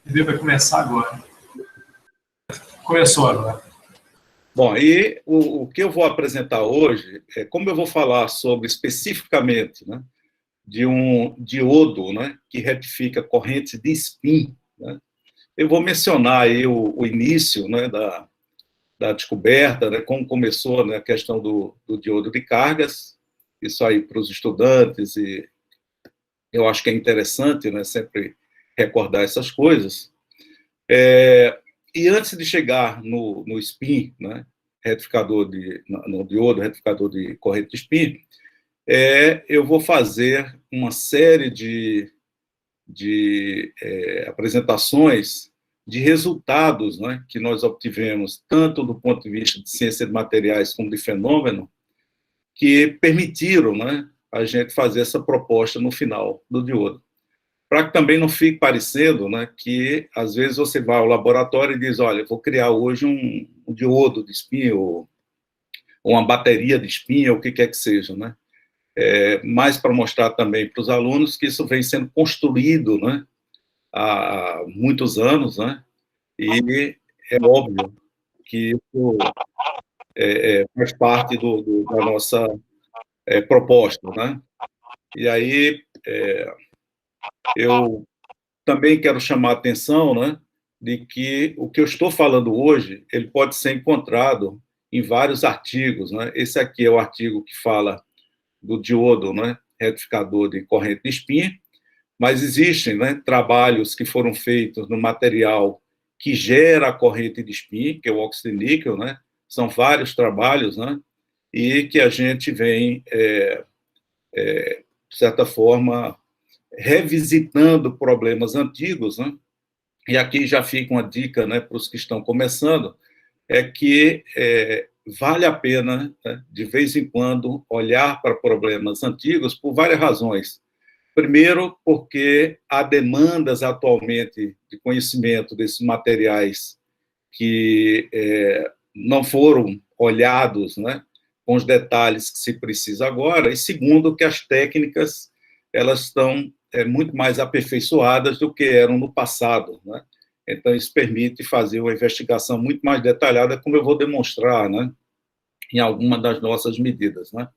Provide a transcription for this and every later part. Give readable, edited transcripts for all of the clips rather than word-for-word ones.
Ele vai começar agora. Começou agora. Bom, e o que eu vou apresentar hoje é como eu vou falar sobre, especificamente, né, de um diodo, né, que retifica correntes de spin, né. Eu vou mencionar aí o início, né, da descoberta, né, como começou, né, a questão do diodo de cargas, isso aí para os estudantes, e eu acho que é interessante, né, sempre recordar essas coisas. E antes de chegar no spin, né, no diodo retificador de corrente de spin, eu vou fazer uma série de apresentações de resultados, né, que nós obtivemos, tanto do ponto de vista de ciência de materiais como de fenômeno, que permitiram, né, a gente fazer essa proposta no final do diodo. Para que também não fique parecendo, né, que às vezes você vai ao laboratório e diz, olha, vou criar hoje um diodo de spin, ou uma bateria de spin, ou o que quer que seja, né? Mas para mostrar também para os alunos que isso vem sendo construído, né, há muitos anos, né? E é óbvio que isso faz parte da nossa proposta, né? E aí eu também quero chamar a atenção, né, de que o que eu estou falando hoje, ele pode ser encontrado em vários artigos, né? Esse aqui é o artigo que fala do diodo, né, retificador de corrente de spin, mas existem, né, trabalhos que foram feitos no material que gera a corrente de spin, que é o óxido de níquel, né? São vários trabalhos, né? E que a gente vem, de certa forma, revisitando problemas antigos, né? E aqui já fica uma dica, né, para os que estão começando, é que vale a pena, né, de vez em quando, olhar para problemas antigos por várias razões. Primeiro, porque há demandas atualmente de conhecimento desses materiais que não foram olhados, né, com os detalhes que se precisa agora. E segundo, que as técnicas elas estão muito mais aperfeiçoadas do que eram no passado, né? Então, isso permite fazer uma investigação muito mais detalhada, como eu vou demonstrar, né, em alguma das nossas medidas, né?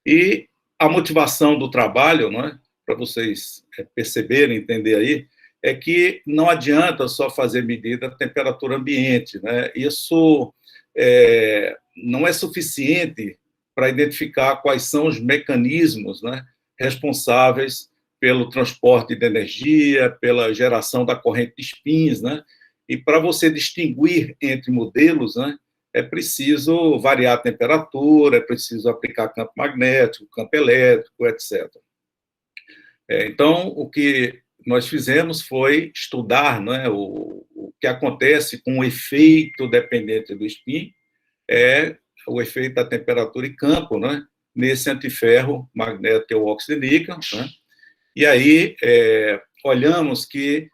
E a motivação do trabalho, né, para vocês perceberem, entender aí, é que não adianta só fazer medida da temperatura ambiente, né? Isso não é suficiente para identificar quais são os mecanismos, né, responsáveis pelo transporte de energia, pela geração da corrente de spins, né? E para você distinguir entre modelos, né, é preciso variar a temperatura, é preciso aplicar campo magnético, campo elétrico, etc. Então, o que nós fizemos foi estudar, né, o que acontece com o efeito dependente do spin, o efeito da temperatura e campo, né, nesse antiferro magnético, que é o óxido de níquel, né? E aí olhamos que,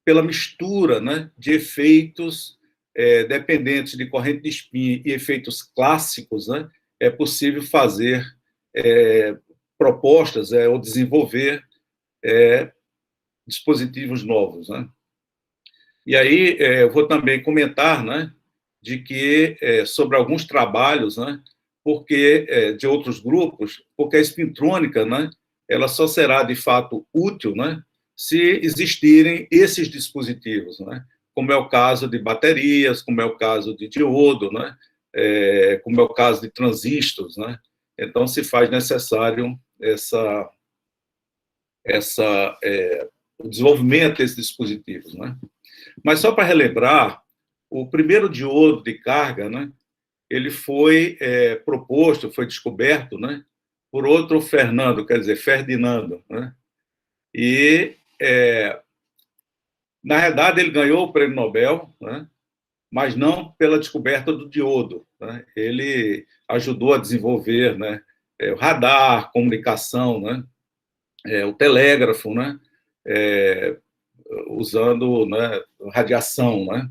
pela mistura, né, de efeitos dependentes de corrente de spin e efeitos clássicos, né, é possível fazer propostas ou desenvolver dispositivos novos, né? E aí eu vou também comentar, né, de que sobre alguns trabalhos, né, porque de outros grupos, porque a espintrônica, né, ela só será de fato útil, né, se existirem esses dispositivos, né, como é o caso de baterias, como é o caso de diodo, né, como é o caso de transistores, né. Então se faz necessário o desenvolvimento desses dispositivos, né. Mas só para relembrar, o primeiro diodo de carga, né, ele foi proposto, foi descoberto, né, por outro Fernando, quer dizer, Ferdinando, né, e, na verdade, ele ganhou o prêmio Nobel, né, mas não pela descoberta do diodo, né, ele ajudou a desenvolver, né, o radar, comunicação, né, o telégrafo, né, usando, né, radiação, né.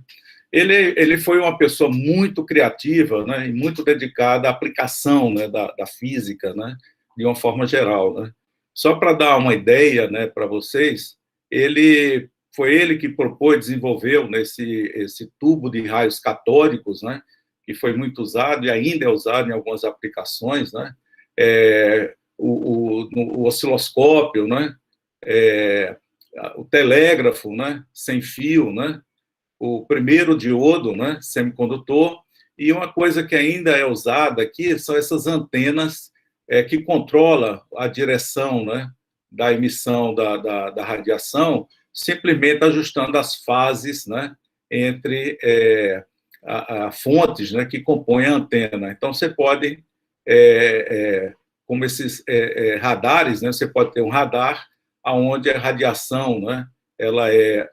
Ele foi uma pessoa muito criativa, né, e muito dedicada à aplicação, né, da física, né, de uma forma geral, né. Só para dar uma ideia, né, para vocês, ele foi ele que propôs, desenvolveu esse tubo de raios catódicos, né, que foi muito usado e ainda é usado em algumas aplicações, né, o osciloscópio, né, o telégrafo, né, sem fio, né, o primeiro diodo, né, semicondutor, e uma coisa que ainda é usada aqui são essas antenas que controlam a direção, né, da emissão da radiação, simplesmente ajustando as fases, né, entre fontes, né, que compõem a antena. Então, você pode, como esses radares, né, você pode ter um radar onde a radiação, né, ela é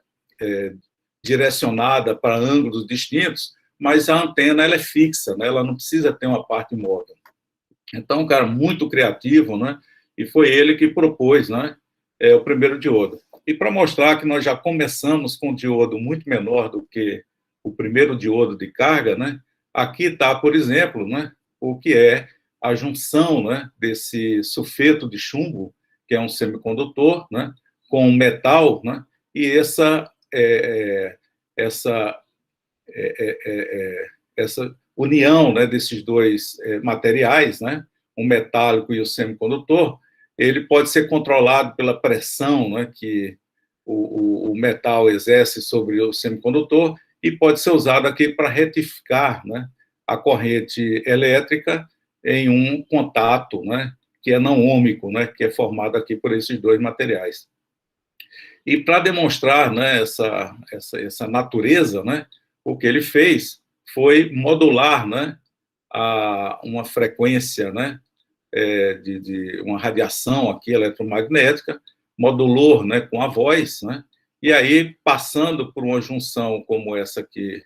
direcionada para ângulos distintos, mas a antena ela é fixa, né, ela não precisa ter uma parte móvel. Então, um cara muito criativo, né, e foi ele que propôs, né, o primeiro diodo. E para mostrar que nós já começamos com um diodo muito menor do que o primeiro diodo de carga, né, aqui está, por exemplo, né, o que é a junção, né, desse sulfeto de chumbo, que é um semicondutor, né, com metal, né, e essa união, né, desses dois materiais, né, o metálico e o semicondutor, ele pode ser controlado pela pressão, né, que o metal exerce sobre o semicondutor e pode ser usado aqui para retificar, né, a corrente elétrica em um contato, né, que é não ôhmico, né, que é formado aqui por esses dois materiais. E para demonstrar, né, essa natureza, né, o que ele fez foi modular, né, uma frequência, né, de uma radiação aqui eletromagnética, modulou, né, com a voz, né, e aí, passando por uma junção como essa aqui,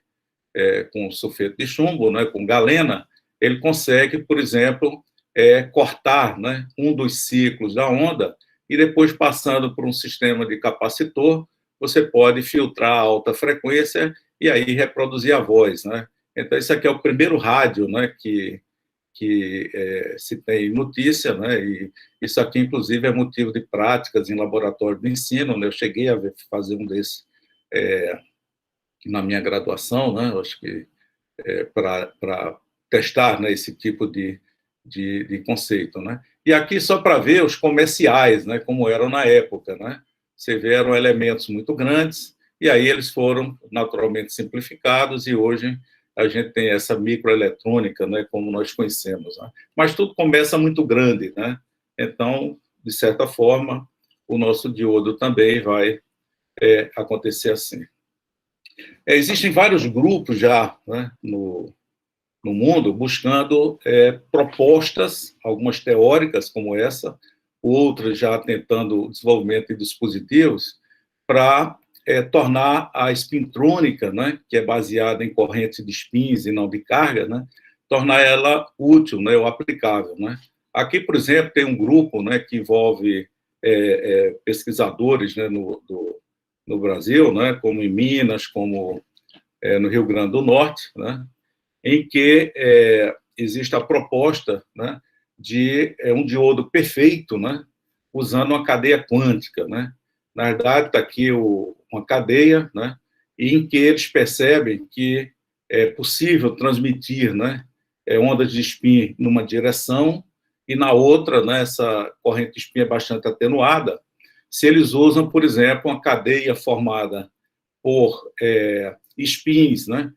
com sulfeto de chumbo, né, com galena, ele consegue, por exemplo, cortar, né, um dos ciclos da onda e depois, passando por um sistema de capacitor, você pode filtrar a alta frequência e aí reproduzir a voz, né? Então, esse aqui é o primeiro rádio, né, que se tem notícia, né, e isso aqui, inclusive, é motivo de práticas em laboratório de ensino, né? Eu cheguei a fazer um desses na minha graduação, né, acho que para testar, né, esse tipo de conceito, né? E aqui só para ver os comerciais, né, como eram na época, né? Você vê, eram elementos muito grandes, e aí eles foram naturalmente simplificados, e hoje a gente tem essa microeletrônica, né, como nós conhecemos, né? Mas tudo começa muito grande, né? Então, de certa forma, o nosso diodo também vai acontecer assim. Existem vários grupos já, né, no mundo, buscando propostas, algumas teóricas como essa, outras já tentando o desenvolvimento de dispositivos para tornar a spintrônica, né, que é baseada em correntes de spins e não de carga, né, tornar ela útil, né, ou aplicável, né. Aqui, por exemplo, tem um grupo, né, que envolve pesquisadores, né, no Brasil, né, como em Minas, como no Rio Grande do Norte, né, em que existe a proposta, né, de um diodo perfeito, né, usando uma cadeia quântica, né. Na verdade, está aqui uma cadeia, né, em que eles percebem que é possível transmitir, né, ondas de spin numa direção e na outra, né, essa corrente de spin é bastante atenuada, se eles usam, por exemplo, uma cadeia formada por spins, né,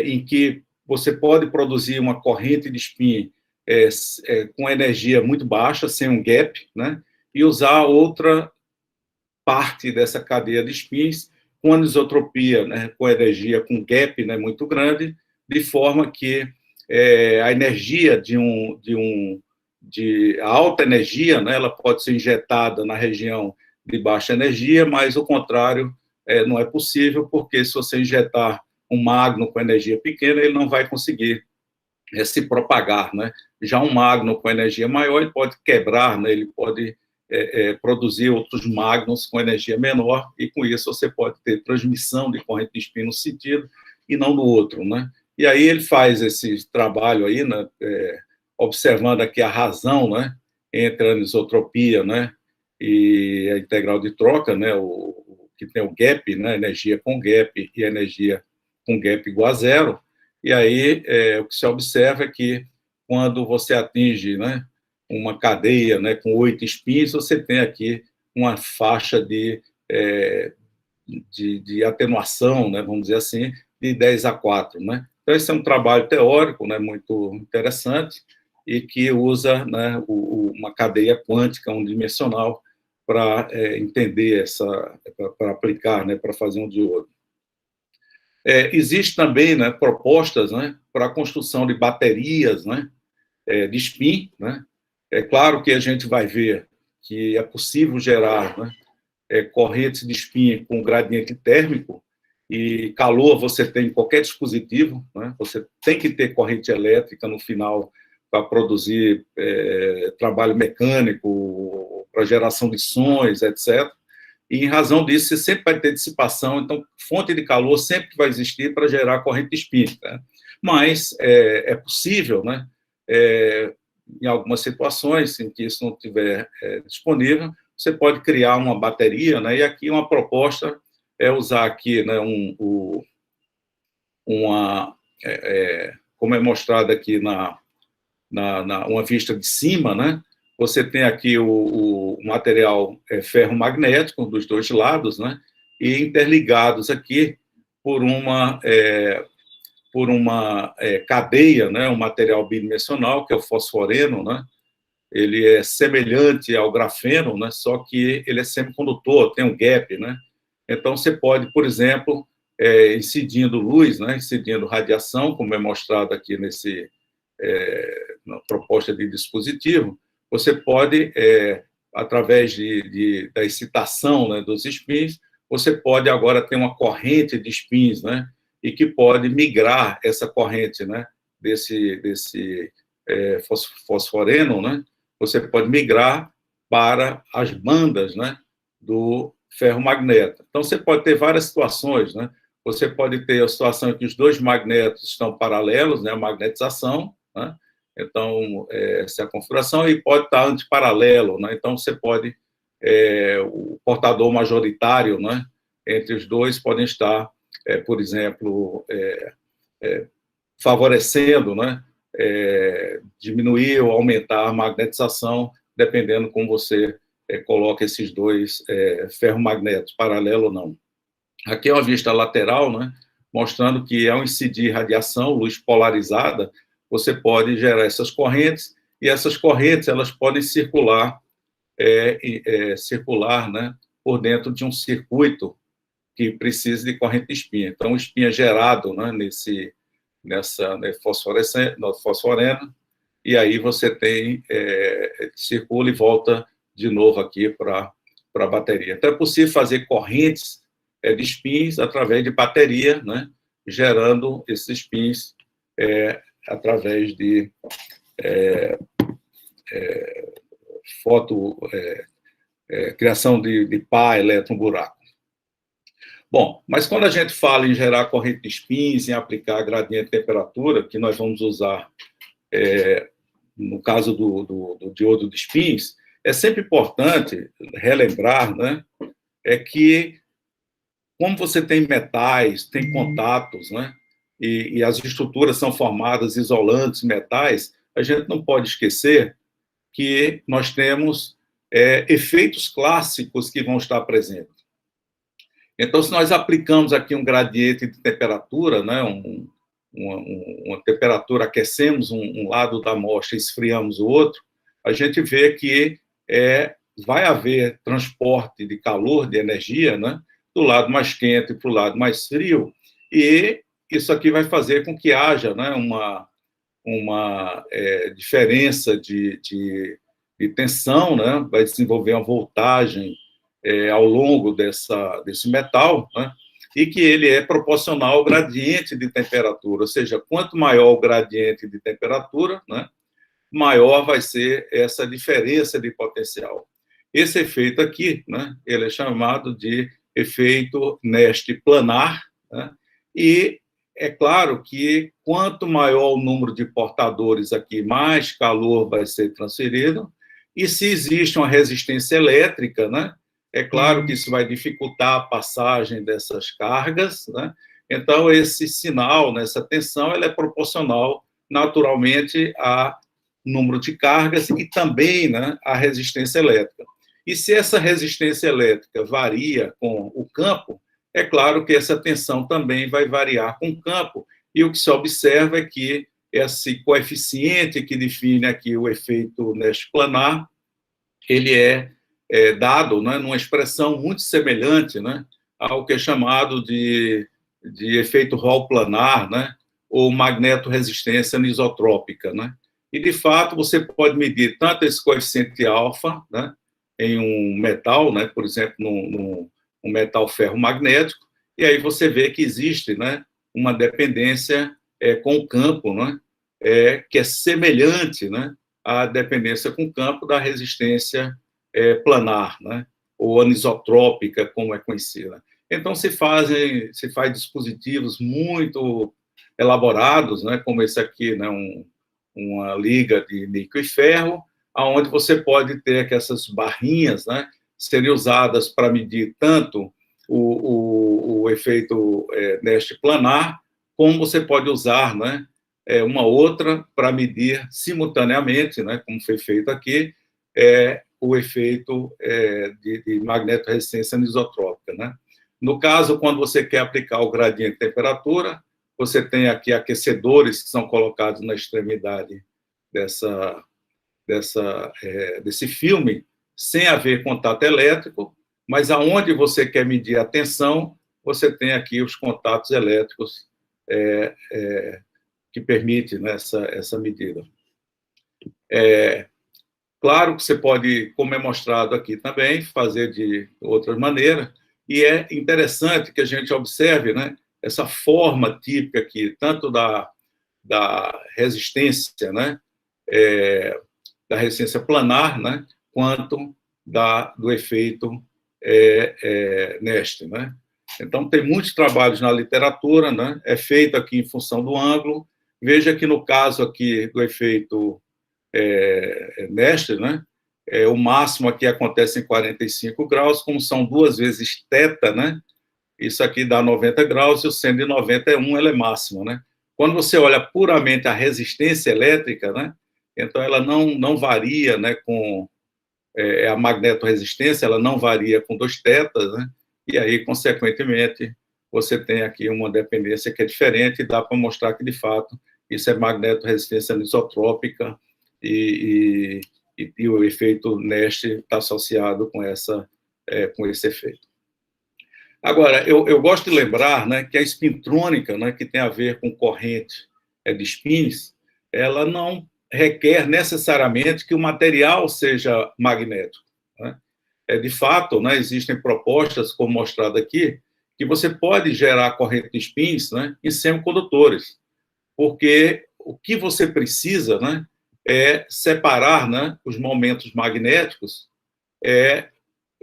em que você pode produzir uma corrente de spin com energia muito baixa, sem um gap, né, e usar outra parte dessa cadeia de spins com anisotropia, né, com energia, com gap, né, muito grande, de forma que a energia de alta energia, né, ela pode ser injetada na região de baixa energia, mas o contrário não é possível, porque se você injetar um magno com energia pequena, ele não vai conseguir se propagar, né? Já um magno com energia maior, ele pode quebrar, né? Ele pode produzir outros magnos com energia menor, e com isso você pode ter transmissão de corrente de spin no sentido e não no outro, né? E aí ele faz esse trabalho aí, né, observando aqui a razão, né, entre a anisotropia, né, e a integral de troca, né, que tem o gap, né, energia com gap e energia com gap igual a zero, e aí o que se observa é que quando você atinge, né, uma cadeia, né, com 8 spins, você tem aqui uma faixa de atenuação, né, vamos dizer assim, de 10 a 4. Né? Então, esse é um trabalho teórico, né, muito interessante, e que usa, né, uma cadeia quântica unidimensional para entender para aplicar, né, para fazer um diodo. Existe também, né, propostas, né, para a construção de baterias, né, de spin. Né? É claro que a gente vai ver que é possível gerar, né, correntes de spin com gradiente térmico, e calor você tem em qualquer dispositivo, né? Você tem que ter corrente elétrica no final para produzir trabalho mecânico, para geração de sons, etc. E, em razão disso, você sempre vai ter dissipação, então, fonte de calor sempre vai existir para gerar corrente de spin. Né? Mas é possível, né? Em algumas situações em que isso não estiver disponível, você pode criar uma bateria, né? E aqui uma proposta é usar aqui, né, como é mostrado aqui uma vista de cima, né? Você tem aqui o material ferromagnético dos dois lados, né? E interligados aqui por uma cadeia, né? Um material bidimensional, que é o fosforeno, né? Ele é semelhante ao grafeno, né? Só que ele é semicondutor, tem um gap, né? Então, você pode, por exemplo, incidindo luz, né? Incidindo radiação, como é mostrado aqui na proposta de dispositivo, você pode, através da excitação, né, dos spins, você pode agora ter uma corrente de spins, né? E que pode migrar essa corrente, né? Desse fosforeno, né? Você pode migrar para as bandas, né, do ferromagneto. Então, você pode ter várias situações, né? Você pode ter a situação em que os dois magnetos estão paralelos, né, a magnetização, né? Então, essa é a configuração, e pode estar antiparalelo, né? Então, você pode, o portador majoritário, né, entre os dois podem estar, por exemplo, favorecendo, né, diminuir ou aumentar a magnetização, dependendo como você coloca esses dois ferromagnetos, paralelo ou não. Aqui é uma vista lateral, né, mostrando que, ao incidir radiação, luz polarizada, você pode gerar essas correntes, e essas correntes elas podem circular, né, por dentro de um circuito que precisa de corrente de spin. Então, o spin é gerado, né, nessa fosforeno, e aí você tem, circula e volta de novo aqui para a bateria. Então, é possível fazer correntes de spins através de bateria, né, gerando esses spins através de criação de pá, elétron, buraco. Bom, mas quando a gente fala em gerar corrente de spins, em aplicar gradiente de temperatura, que nós vamos usar no caso do diodo de spins, é sempre importante relembrar, né, que, como você tem metais, tem contatos, né, e as estruturas são formadas isolantes metais, a gente não pode esquecer que nós temos efeitos clássicos que vão estar presentes. Então, se nós aplicamos aqui um gradiente de temperatura, né, uma temperatura, aquecemos um lado da amostra e esfriamos o outro, a gente vê que vai haver transporte de calor, de energia, né, do lado mais quente para o lado mais frio, e isso aqui vai fazer com que haja, né, uma diferença de tensão, né, vai desenvolver uma voltagem ao longo desse metal, né, e que ele é proporcional ao gradiente de temperatura, ou seja, quanto maior o gradiente de temperatura, né, maior vai ser essa diferença de potencial. Esse efeito aqui, né, ele é chamado de efeito Nernst planar, né, e é claro que quanto maior o número de portadores aqui, mais calor vai ser transferido, e se existe uma resistência elétrica, né, É claro que isso vai dificultar a passagem dessas cargas, né? Então, esse sinal, né, essa tensão, ela é proporcional, naturalmente, ao número de cargas e também, né, à resistência elétrica. E se essa resistência elétrica varia com o campo, é claro que essa tensão também vai variar com o campo. E o que se observa é que esse coeficiente que define aqui o efeito Nash planar, ele é dado, né, numa expressão muito semelhante, né, ao que é chamado de efeito Hall planar, né, ou magnetorresistência anisotrópica, né? E, de fato, você pode medir tanto esse coeficiente alfa, né, em um metal, né, por exemplo, num metal ferromagnético, e aí você vê que existe, né, uma dependência com o campo, né, que é semelhante, né, à dependência com o campo da resistência planar, né, ou anisotrópica, como é conhecida. Então, se faz dispositivos muito elaborados, né, como esse aqui, né, uma liga de níquel e ferro, aonde você pode ter que essas barrinhas, né, serem usadas para medir tanto o efeito Nash planar, como você pode usar, né, uma outra para medir simultaneamente, né, como foi feito aqui, o efeito de magnetorresistência anisotrópica, né? No caso, quando você quer aplicar o gradiente de temperatura, você tem aqui aquecedores que são colocados na extremidade desse filme, sem haver contato elétrico, mas aonde você quer medir a tensão, você tem aqui os contatos elétricos que permitem, né, essa medida. Claro que você pode, como é mostrado aqui também, fazer de outras maneiras, e é interessante que a gente observe, né, essa forma típica aqui, tanto da resistência, né, da resistência planar, né, quanto do efeito Nast, né? Então, tem muitos trabalhos na literatura, né, é feito aqui em função do ângulo. Veja que no caso aqui do efeito Nast, né, o máximo aqui acontece em 45 graus, como são 2 vezes θ, né, isso aqui dá 90 graus, e o seno de 90 é 1, ela é máxima, né? Quando você olha puramente a resistência elétrica, né, então ela não varia, né, com a magnetorresistência, ela não varia com 2θ, né, e aí, consequentemente, você tem aqui uma dependência que é diferente, e dá para mostrar que, de fato, isso é magnetorresistência anisotrópica, e o efeito Nast está associado com esse efeito. Agora, eu gosto de lembrar, né, que a spintrônica, né, que tem a ver com corrente de spins, ela não requer necessariamente que o material seja magnético, né? De fato, né, existem propostas, como mostrado aqui, que você pode gerar corrente de spins, né, em semicondutores, porque o que você precisa, né, é separar, né, os momentos magnéticos,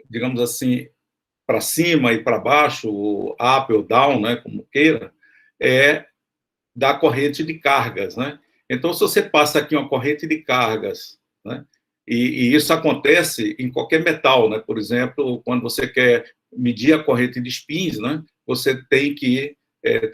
digamos assim, para cima e para baixo, o up ou down, né, como queira, da corrente de cargas, né? Então, se você passa aqui uma corrente de cargas, né, e isso acontece em qualquer metal, né? Por exemplo, quando você quer medir a corrente de spins, né, você tem que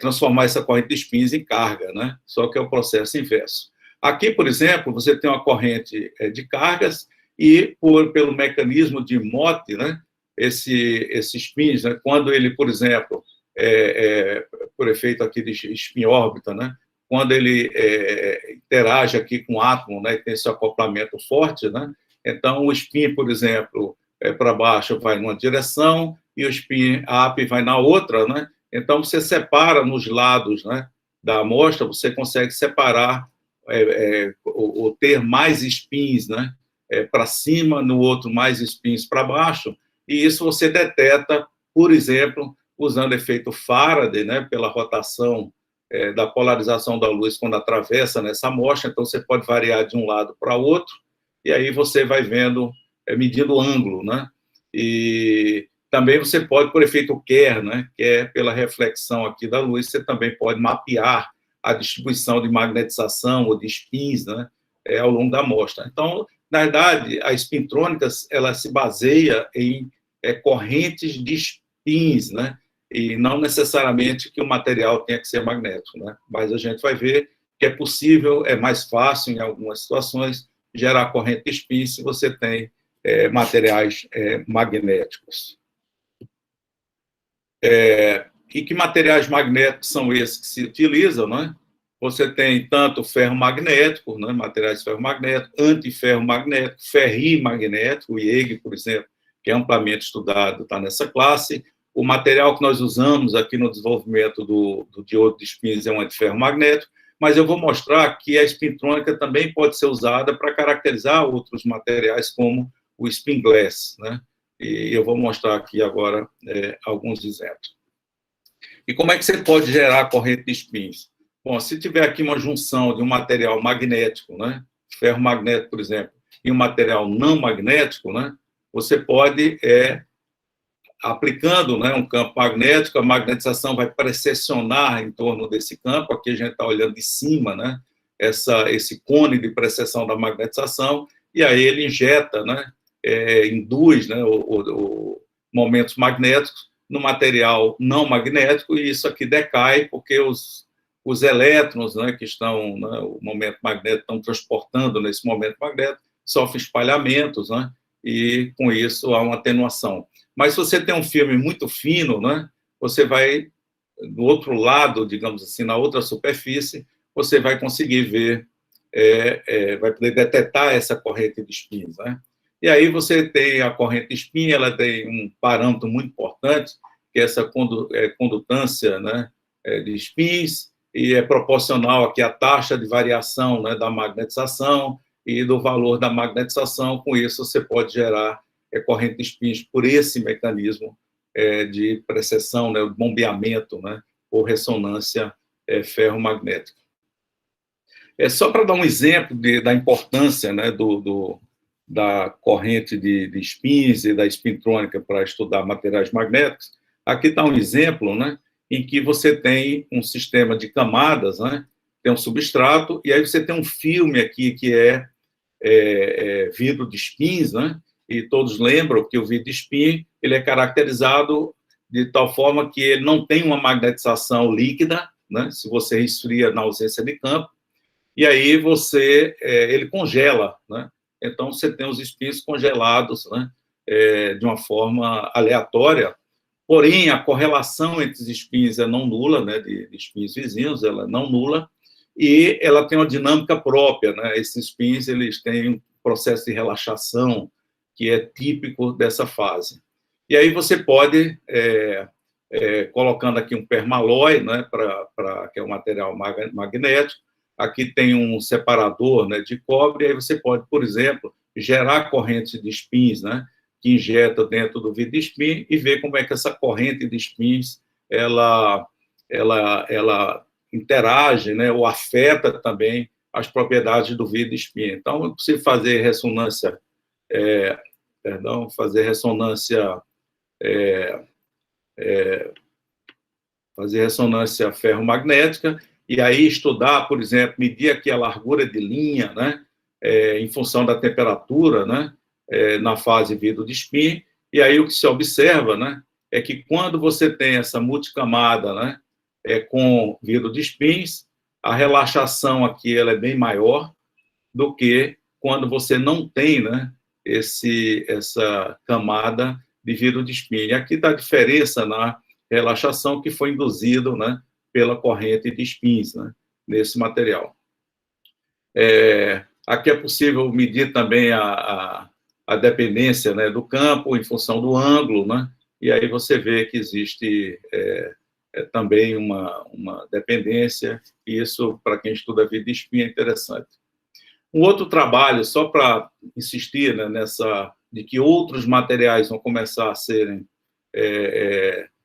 transformar essa corrente de spins em carga, né? Só que é o processo inverso. Aqui, por exemplo, você tem uma corrente de cargas e, pelo mecanismo de Mott, né, esses spins, né, quando ele, por exemplo, por efeito aqui de spin-órbita, né, quando ele interage aqui com o átomo, né, tem esse acoplamento forte, né, então o spin, por exemplo, para baixo vai numa direção e o spin up vai na outra, né, então você separa nos lados, né, da amostra, você consegue separar ou ter mais spins, né, para cima, no outro mais spins para baixo, e isso você detecta, por exemplo, usando efeito Faraday, né, pela rotação da polarização da luz quando atravessa nessa amostra, então você pode variar de um lado para o outro, e aí você vai vendo, medindo o ângulo, né, e também você pode, por efeito Kerr, né, que é pela reflexão aqui da luz, você também pode mapear a distribuição de magnetização ou de spins, né, ao longo da amostra. Então, na verdade, a spintrônica, ela se baseia em correntes de spins, né? E não necessariamente que o material tenha que ser magnético, né? Mas a gente vai ver que é possível, é mais fácil em algumas situações gerar corrente de spin se você tem materiais magnéticos. E que materiais magnéticos são esses que se utilizam, né? Você tem tanto ferromagnético, né? Materiais ferromagnéticos, antiferromagnético, ferrimagnético, o IEG, por exemplo, que é amplamente estudado, está nessa classe. O material que nós usamos aqui no desenvolvimento do diodo de spins é um antiferromagnético, mas eu vou mostrar que a espintrônica também pode ser usada para caracterizar outros materiais, como o spin glass, né? E eu vou mostrar aqui agora alguns exemplos. E como é que você pode gerar corrente de spins? Bom, se tiver aqui uma junção de um material magnético, né, ferromagnético, por exemplo, e um material não magnético, né, você pode, aplicando, né, um campo magnético, a magnetização vai precessionar em torno desse campo. Aqui a gente está olhando de cima, né, esse cone de precessão da magnetização, e aí ele injeta, né, induz, né, momentos magnéticos no material não magnético, e isso aqui decai porque os elétrons, né, que estão, né, o momento magnético, estão transportando nesse momento magnético, sofrem espalhamentos, né, e com isso há uma atenuação. Mas se você tem um filme muito fino, né, você vai, do outro lado, digamos assim, na outra superfície, você vai conseguir ver, vai poder detectar essa corrente de spins, né? E aí você tem a corrente de spin, ela tem um parâmetro muito importante, que é essa condutância, né, de spins, e é proporcional aqui à taxa de variação, né, da magnetização e do valor da magnetização. Com isso, você pode gerar corrente de spins por esse mecanismo de precessão, né, o bombeamento, né, ou ressonância ferromagnética. Só para dar um exemplo da importância, né, da corrente de spins e da espintrônica para estudar materiais magnéticos, aqui está um exemplo, né, em que você tem um sistema de camadas, né, tem um substrato, e aí você tem um filme aqui que é vidro de spins, né, e todos lembram que o vidro de spin ele é caracterizado de tal forma que ele não tem uma magnetização líquida, né, se você esfria na ausência de campo, e aí ele congela, né? Então, você tem os spins congelados, né, de uma forma aleatória, porém, a correlação entre os spins é não nula, né, de spins vizinhos, ela é não nula, e ela tem uma dinâmica própria, né? Esses spins, eles têm um processo de relaxação que é típico dessa fase. E aí você pode, colocando aqui um permalloy, né, que é um material magnético, aqui tem um separador, né, de cobre, e aí você pode, por exemplo, gerar corrente de spins, né, que injeta dentro do vidro de spin, e ver como é que essa corrente de spins ela interage, né, ou afeta também as propriedades do vidro de spin. Então, é possível fazer ressonância, fazer ressonância ferromagnética, e aí estudar, por exemplo, medir aqui a largura de linha, né, em função da temperatura, né, na fase vidro de spin, e aí o que se observa, né, é que quando você tem essa multicamada, né, com vidro de spins, a relaxação aqui ela é bem maior do que quando você não tem, né, essa camada de vidro de spin. E aqui está a diferença na relaxação que foi induzido, né, pela corrente de spins, né, nesse material. Aqui é possível medir também a dependência, né, do campo em função do ângulo, né, e aí você vê que existe também uma dependência, e isso, para quem estuda vidro de spin, é interessante. Um outro trabalho, só para insistir, né, de que outros materiais vão começar a serem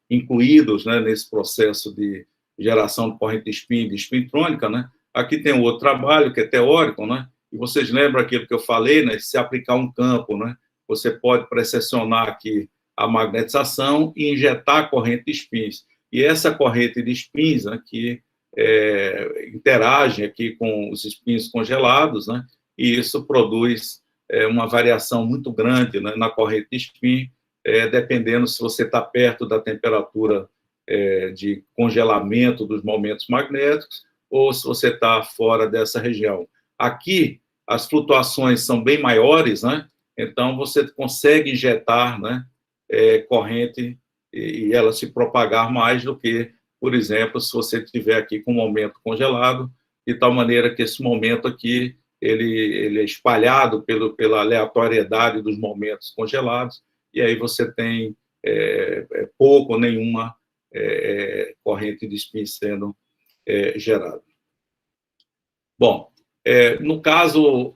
incluídos, né, nesse processo de geração de corrente de spin, de espintrônica, né? Aqui tem um outro trabalho que é teórico, né? E vocês lembram aquilo que eu falei, né? Se aplicar um campo, né? Você pode precessionar aqui a magnetização e injetar corrente de spins. E essa corrente de spins, né, que interage aqui com os spins congelados, né? E isso produz uma variação muito grande, né, na corrente de spin, dependendo se você está perto da temperatura de congelamento dos momentos magnéticos ou se você está fora dessa região. Aqui, as flutuações são bem maiores, né? Então, você consegue injetar, né, corrente e ela se propagar mais do que, por exemplo, se você estiver aqui com um momento congelado, de tal maneira que esse momento aqui ele é espalhado pela aleatoriedade dos momentos congelados, e aí você tem pouco ou nenhuma corrente de spin sendo gerada. Bom, no caso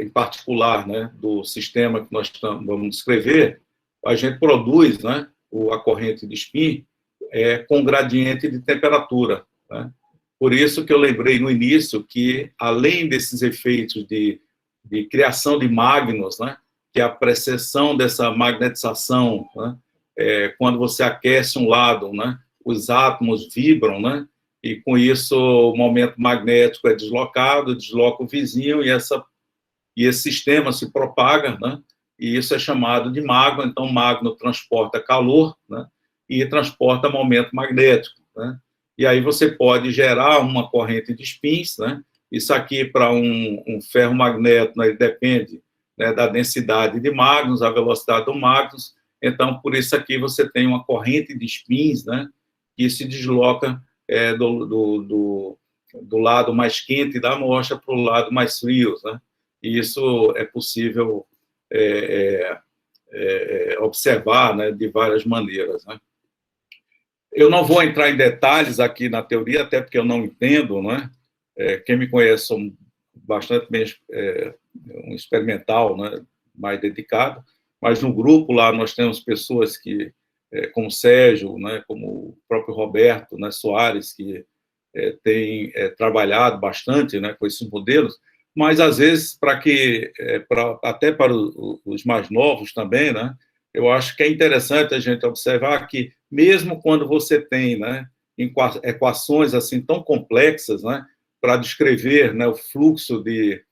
em particular, né, do sistema que nós vamos descrever, a gente produz, né, a corrente de spin com gradiente de temperatura, né? Por isso que eu lembrei no início que, além desses efeitos de criação de magnos, né, que é a precessão dessa magnetização, né, quando você aquece um lado, né, os átomos vibram, né, e com isso o momento magnético é deslocado, desloca o vizinho e esse sistema se propaga, né, e isso é chamado de magno. Então, magno transporta calor, né, e transporta momento magnético, né? E aí você pode gerar uma corrente de spins, né? Isso aqui, para um ferromagneto, né, depende, né, da densidade de magnos, a velocidade do magnos. Então, por isso aqui você tem uma corrente de spins, né, que se desloca do lado mais quente da amostra para o lado mais frio, né? E isso é possível observar, né, de várias maneiras, né? Eu não vou entrar em detalhes aqui na teoria, até porque eu não entendo, né? Quem me conhece, sou bastante bem um experimental, né, mais dedicado, mas no grupo lá nós temos pessoas que, como o Sérgio, né, como o próprio Roberto, né, Soares, que tem trabalhado bastante, né, com esses modelos, mas às vezes até para os mais novos também, né, eu acho que é interessante a gente observar que mesmo quando você tem, né, equações assim tão complexas, né, para descrever, né, o fluxo de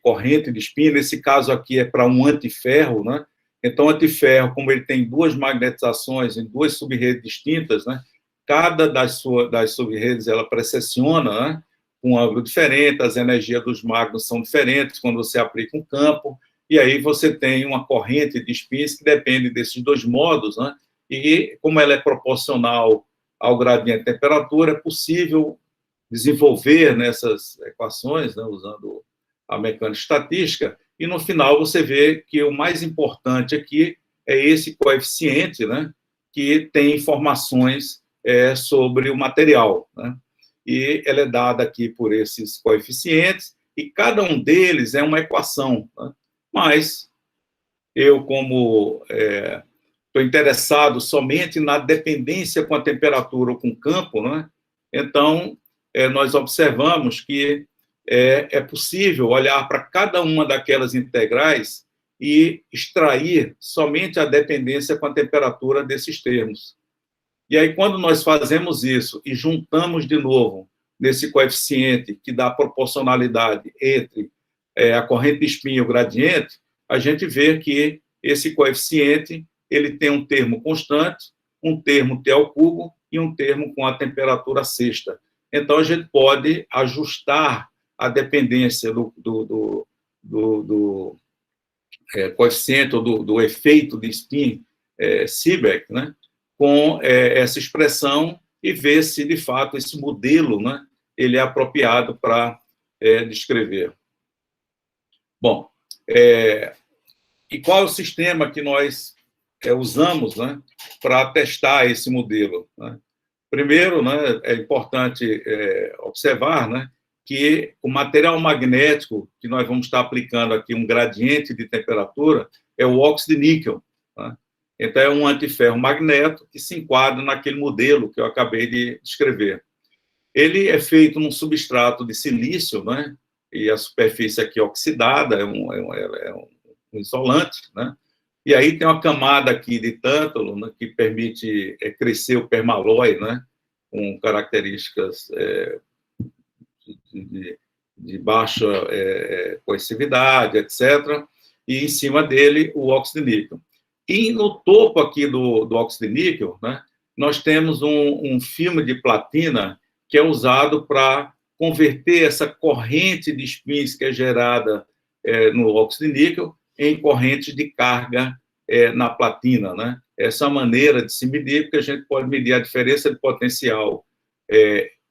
corrente de spin, nesse caso aqui é para um antiferro, né? Então, o antiferro, como ele tem duas magnetizações em duas subredes distintas, né, cada das subredes ela precessiona, né, com um ângulo diferente, as energias dos magnos são diferentes quando você aplica um campo, e aí você tem uma corrente de spins que depende desses dois modos, né? E como ela é proporcional ao gradiente de temperatura, é possível desenvolver nessas equações, né, usando a mecânica estatística, e no final você vê que o mais importante aqui é esse coeficiente, né, que tem informações sobre o material, né? E ela é dada aqui por esses coeficientes, e cada um deles é uma equação, né? Mas eu, como estou interessado somente na dependência com a temperatura ou com o campo, né? Então, nós observamos que é possível olhar para cada uma daquelas integrais e extrair somente a dependência com a temperatura desses termos. E aí, quando nós fazemos isso e juntamos de novo nesse coeficiente que dá proporcionalidade entre a corrente de spin e o gradiente, a gente vê que esse coeficiente ele tem um termo constante, um termo T ao cubo e um termo com a temperatura sexta. Então, a gente pode ajustar a dependência do coeficiente ou do efeito de spin Seebeck, né, com essa expressão e ver se, de fato, esse modelo, né, ele é apropriado para descrever. Bom, e qual é o sistema que nós usamos, né, para testar esse modelo, né? Primeiro, né, é importante observar, né, que o material magnético que nós vamos estar aplicando aqui, um gradiente de temperatura, é o óxido de níquel, né? Então, é um antiferro magneto que se enquadra naquele modelo que eu acabei de descrever. Ele é feito num substrato de silício, né, e a superfície aqui oxidada, é um isolante, né? E aí tem uma camada aqui de tântalo, né, que permite crescer o permalói, né, com características de baixa coercividade, etc. E em cima dele o óxido de níquel. E no topo aqui do óxido de níquel, né, nós temos um filme de platina que é usado para converter essa corrente de spins que é gerada no óxido de níquel em correntes de carga na platina, né? Essa é a maneira de se medir, porque a gente pode medir a diferença de potencial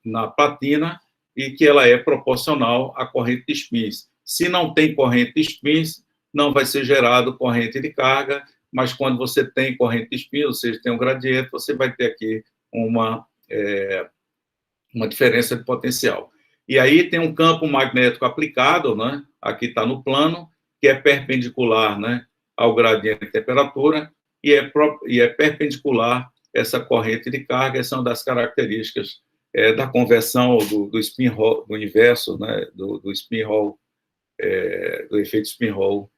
na platina e que ela é proporcional à corrente de spins. Se não tem corrente de spins, não vai ser gerado corrente de carga, mas quando você tem corrente de spins, ou seja, tem um gradiente, você vai ter aqui uma diferença de potencial. E aí tem um campo magnético aplicado, né? Aqui está no plano, que é perpendicular, né, ao gradiente de temperatura, e é perpendicular essa corrente de carga. Essa é uma das características da conversão do spin Hall, do inverso, né, do spin Hall, do efeito spin Hall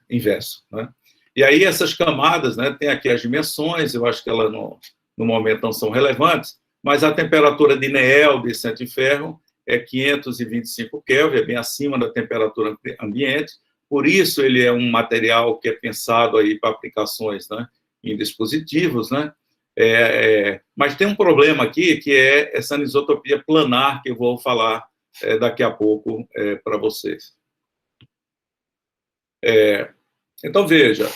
inverso, né? E aí essas camadas, né, tem aqui as dimensões, eu acho que elas no momento não são relevantes, mas a temperatura de Néel de centro de ferro é 525 Kelvin, é bem acima da temperatura ambiente, por isso ele é um material que é pensado aí para aplicações, né, em dispositivos, né? Mas tem um problema aqui, que é essa anisotropia planar, que eu vou falar daqui a pouco para vocês. Então, veja,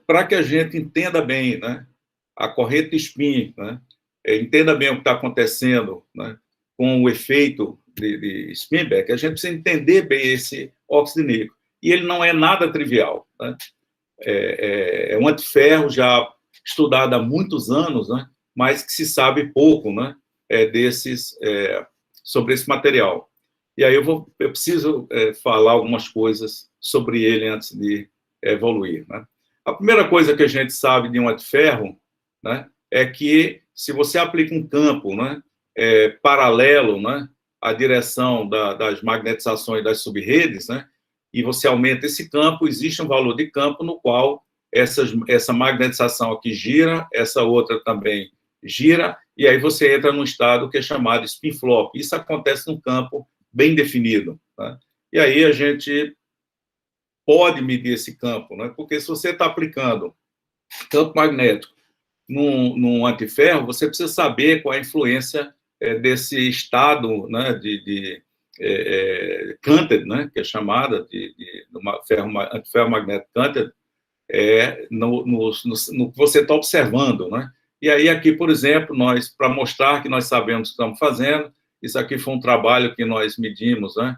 para que a gente entenda bem, né, a corrente de spin, né, entenda bem o que está acontecendo, né, com o efeito de spin-back, a gente precisa entender bem esse óxido de níquel. E ele não é nada trivial, né? É um antiferro já estudado há muitos anos, né, mas que se sabe pouco, né, sobre esse material. E aí eu preciso falar algumas coisas sobre ele antes de evoluir, né? A primeira coisa que a gente sabe de um antiferro, né, é que se você aplica um campo, né, paralelo, né, à direção das magnetizações das subredes, né, e você aumenta esse campo, existe um valor de campo no qual essa magnetização aqui gira, essa outra também gira, e aí você entra num estado que é chamado spin flop. Isso acontece num campo bem definido, né? E aí a gente pode medir esse campo, né? Porque se você está aplicando campo magnético num antiferro, você precisa saber qual é a influência desse estado, né, de Canted, né, que é chamada de antiferro magnético Canted, no que você está observando, né? E aí aqui, por exemplo, para mostrar que nós sabemos o que estamos fazendo, isso aqui foi um trabalho que nós medimos, né,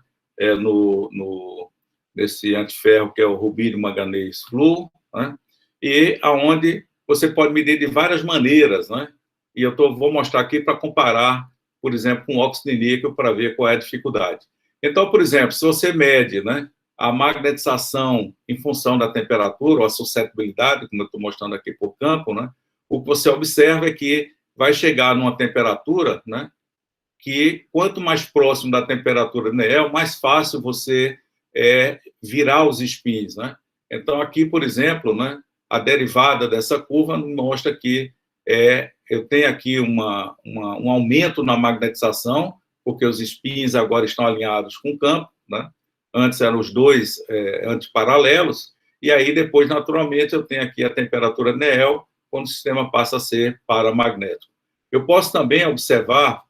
nesse antiferro que é o rubídio manganês flu, né, e aonde você pode medir de várias maneiras, né? E eu vou mostrar aqui para comparar, por exemplo, com óxido de níquel para ver qual é a dificuldade. Então, por exemplo, se você mede, né, a magnetização em função da temperatura, ou a suscetibilidade, como eu estou mostrando aqui por campo, né, o que você observa é que vai chegar numa temperatura, né, que quanto mais próximo da temperatura do Néel, mais fácil você virar os spins, né? Então, aqui, por exemplo, né, a derivada dessa curva mostra que eu tenho aqui um aumento na magnetização, porque os spins agora estão alinhados com o campo, né? Antes eram os dois antiparalelos, e aí depois, naturalmente, eu tenho aqui a temperatura Néel, quando o sistema passa a ser paramagnético. Eu posso também observar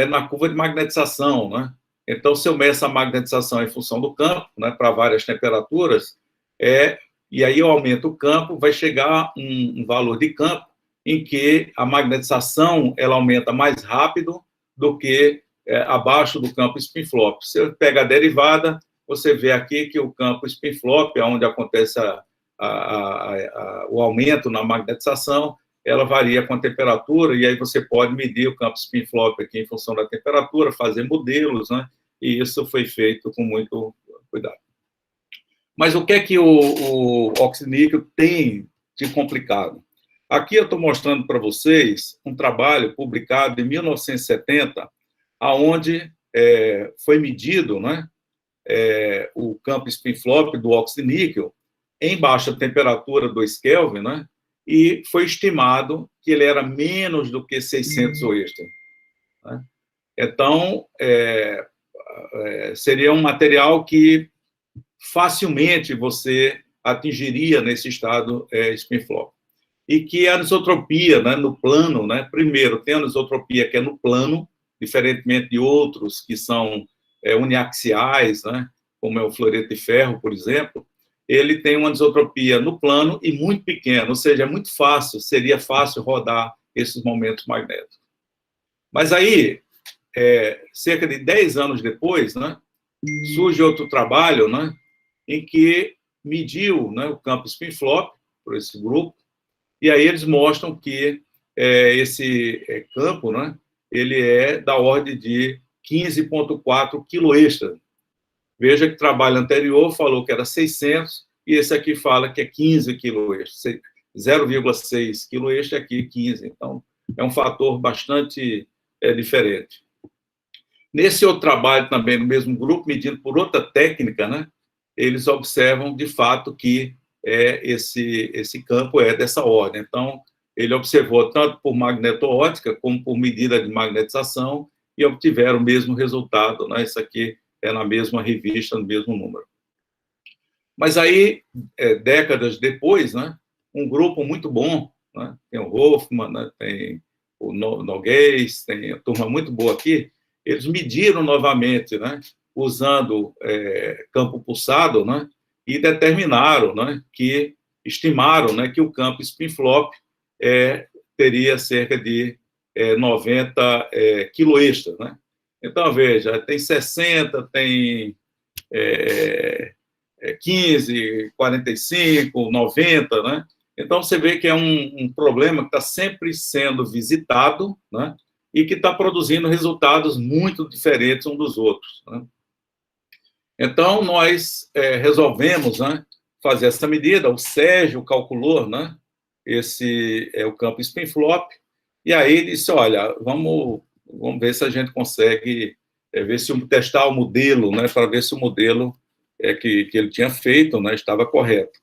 na curva de magnetização, né? Então, se eu meço a magnetização em função do campo, né, para várias temperaturas, e aí eu aumento o campo, vai chegar um valor de campo em que a magnetização ela aumenta mais rápido do que abaixo do campo spin-flop. Você pega a derivada, você vê aqui que o campo spin-flop, onde acontece o aumento na magnetização, ela varia com a temperatura, e aí você pode medir o campo spin-flop aqui em função da temperatura, fazer modelos, né? E isso foi feito com muito cuidado. Mas o que é que o óxido de níquel tem de complicado? Aqui eu estou mostrando para vocês um trabalho publicado em 1970, aonde foi medido, né, o campo spin-flop do óxido de níquel em baixa temperatura, 2 Kelvin, né, e foi estimado que ele era menos do que 600 Oersted, né? Então, seria um material que facilmente você atingiria nesse estado spin-flop. E que a anisotropia, né, no plano, né, primeiro, tem a anisotropia que é no plano, diferentemente de outros que são uniaxiais, né, como é o fluoreto de ferro, por exemplo, ele tem uma anisotropia no plano e muito pequena, ou seja, é muito fácil, seria fácil rodar esses momentos magnéticos. Mas aí, cerca de 10 anos depois, né, surge outro trabalho, né, em que mediu, né, o campo spin-flop por esse grupo, e aí eles mostram que esse campo, né, ele é da ordem de 15,4 kA. Veja que o trabalho anterior falou que era 600, e esse aqui fala que é 15 kA. 0,6 kA, aqui 15. Então, é um fator bastante diferente. Nesse outro trabalho também, no mesmo grupo, medindo por outra técnica, né, eles observam, de fato, que esse campo é dessa ordem. Então, ele observou tanto por magneto-ótica como por medida de magnetização e obtiveram o mesmo resultado, né? Isso aqui é na mesma revista, no mesmo número. Mas aí, décadas depois, né, um grupo muito bom, né, tem o Hoffman, né, tem o Noguês, tem a turma muito boa aqui, eles mediram novamente, né, usando campo pulsado, né, e determinaram, né, estimaram, né, que o campo spin-flop teria cerca de 90 quiloextras, né? Então, veja, tem 60, tem 15, 45, 90, né? Então, você vê que é um problema que está sempre sendo visitado, né? E que está produzindo resultados muito diferentes uns dos outros, né? Então, nós resolvemos, né, fazer essa medida. O Sérgio calculou, né, esse o campo spin-flop, e aí disse, olha, vamos ver se a gente consegue testar o modelo, né, para ver se o modelo que ele tinha feito, né, estava correto.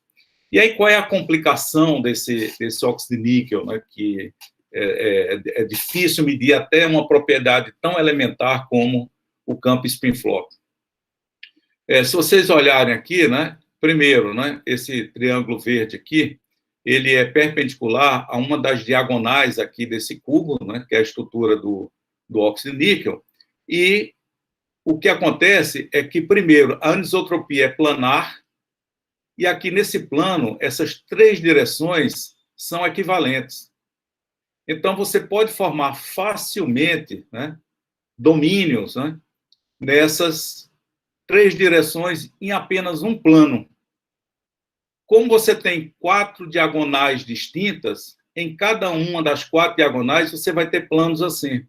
E aí, qual é a complicação desse óxido de níquel, né, que é difícil medir até uma propriedade tão elementar como o campo spin-flop? Se vocês olharem aqui, né, primeiro, né, esse triângulo verde aqui, ele é perpendicular a uma das diagonais aqui desse cubo, né, que é a estrutura do óxido de níquel, e o que acontece é que, primeiro, a anisotropia é planar, e aqui nesse plano, essas três direções são equivalentes. Então, você pode formar facilmente, né, domínios, né, nessas três direções em apenas um plano. Como você tem 4 diagonais distintas, em cada uma das 4 diagonais você vai ter planos assim.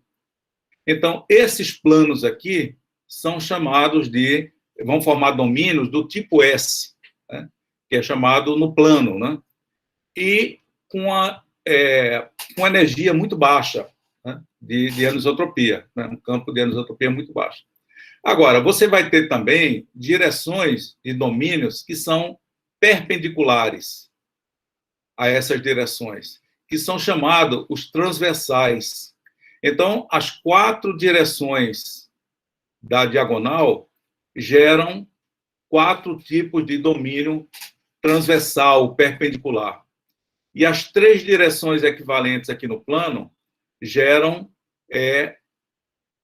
Então, esses planos aqui são chamados vão formar domínios do tipo S, né, que é chamado no plano, né, e com energia muito baixa, né, de anisotropia, né, um campo de anisotropia muito baixo. Agora, você vai ter também direções e domínios que são perpendiculares a essas direções, que são chamados os transversais. Então, as 4 direções da diagonal geram 4 tipos de domínio transversal, perpendicular. E as 3 direções equivalentes aqui no plano geram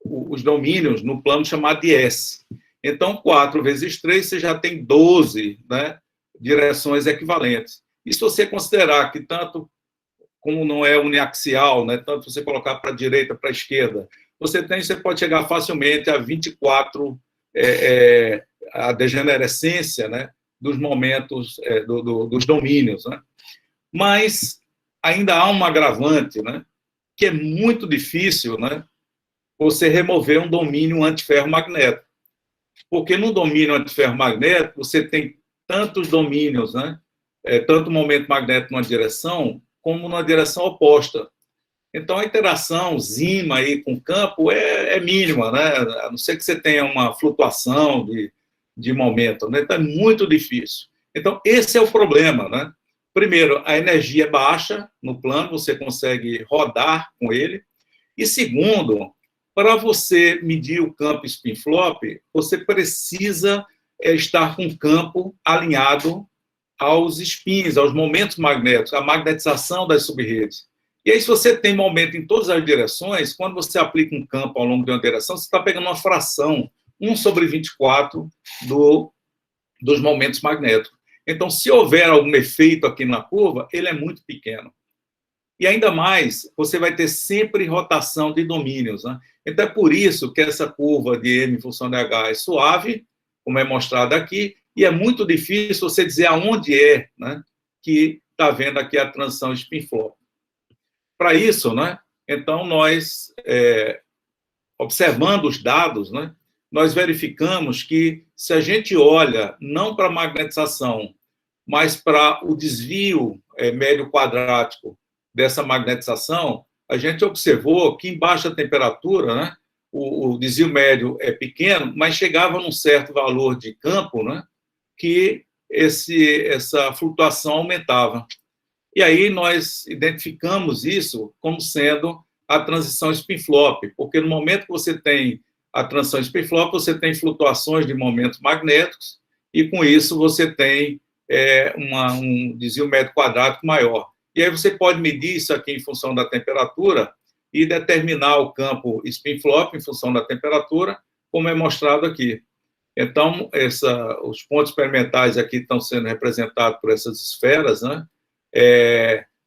os domínios no plano chamado de S. Então, 4 vezes 3, você já tem 12, né, direções equivalentes. E se você considerar que tanto como não é uniaxial, né, tanto você colocar para a direita, para a esquerda, você pode chegar facilmente a 24, a degenerescência, né, dos momentos, dos domínios, né? Mas ainda há um agravante, né, que é muito difícil, né, você remover um domínio antiferromagnético. Porque no domínio antiferromagnético, você tem tantos domínios, né? Tanto momento magnético numa direção, como numa direção oposta. Então, a interaçãozinha aí com o campo é mínima, né? A não ser que você tenha uma flutuação de momento, né? Então, é muito difícil. Então, esse é o problema, né? Primeiro, a energia é baixa no plano, você consegue rodar com ele. E segundo, para você medir o campo spin-flop, você precisa estar com o campo alinhado aos spins, aos momentos magnéticos, a magnetização das subredes. E aí, se você tem momento em todas as direções, quando você aplica um campo ao longo de uma direção, você está pegando uma fração, 1/24 dos momentos magnéticos. Então, se houver algum efeito aqui na curva, ele é muito pequeno. E ainda mais, você vai ter sempre rotação de domínios, né? Então, é por isso que essa curva de M em função de H é suave, como é mostrado aqui, e é muito difícil você dizer aonde é, né, que está vendo aqui a transição spin-flop. Para isso, né, então, nós, observando os dados, né, nós verificamos que, se a gente olha não para a magnetização, mas para o desvio médio quadrático dessa magnetização, a gente observou que em baixa temperatura, né, o desvio médio é pequeno, mas chegava num certo valor de campo, né, que essa flutuação aumentava. E aí nós identificamos isso como sendo a transição spin-flop, porque no momento que você tem a transição spin-flop, você tem flutuações de momentos magnéticos, e com isso você tem um desvio médio quadrático maior. E aí você pode medir isso aqui em função da temperatura e determinar o campo spin-flop em função da temperatura, como é mostrado aqui. Então, os pontos experimentais aqui estão sendo representados por essas esferas, né?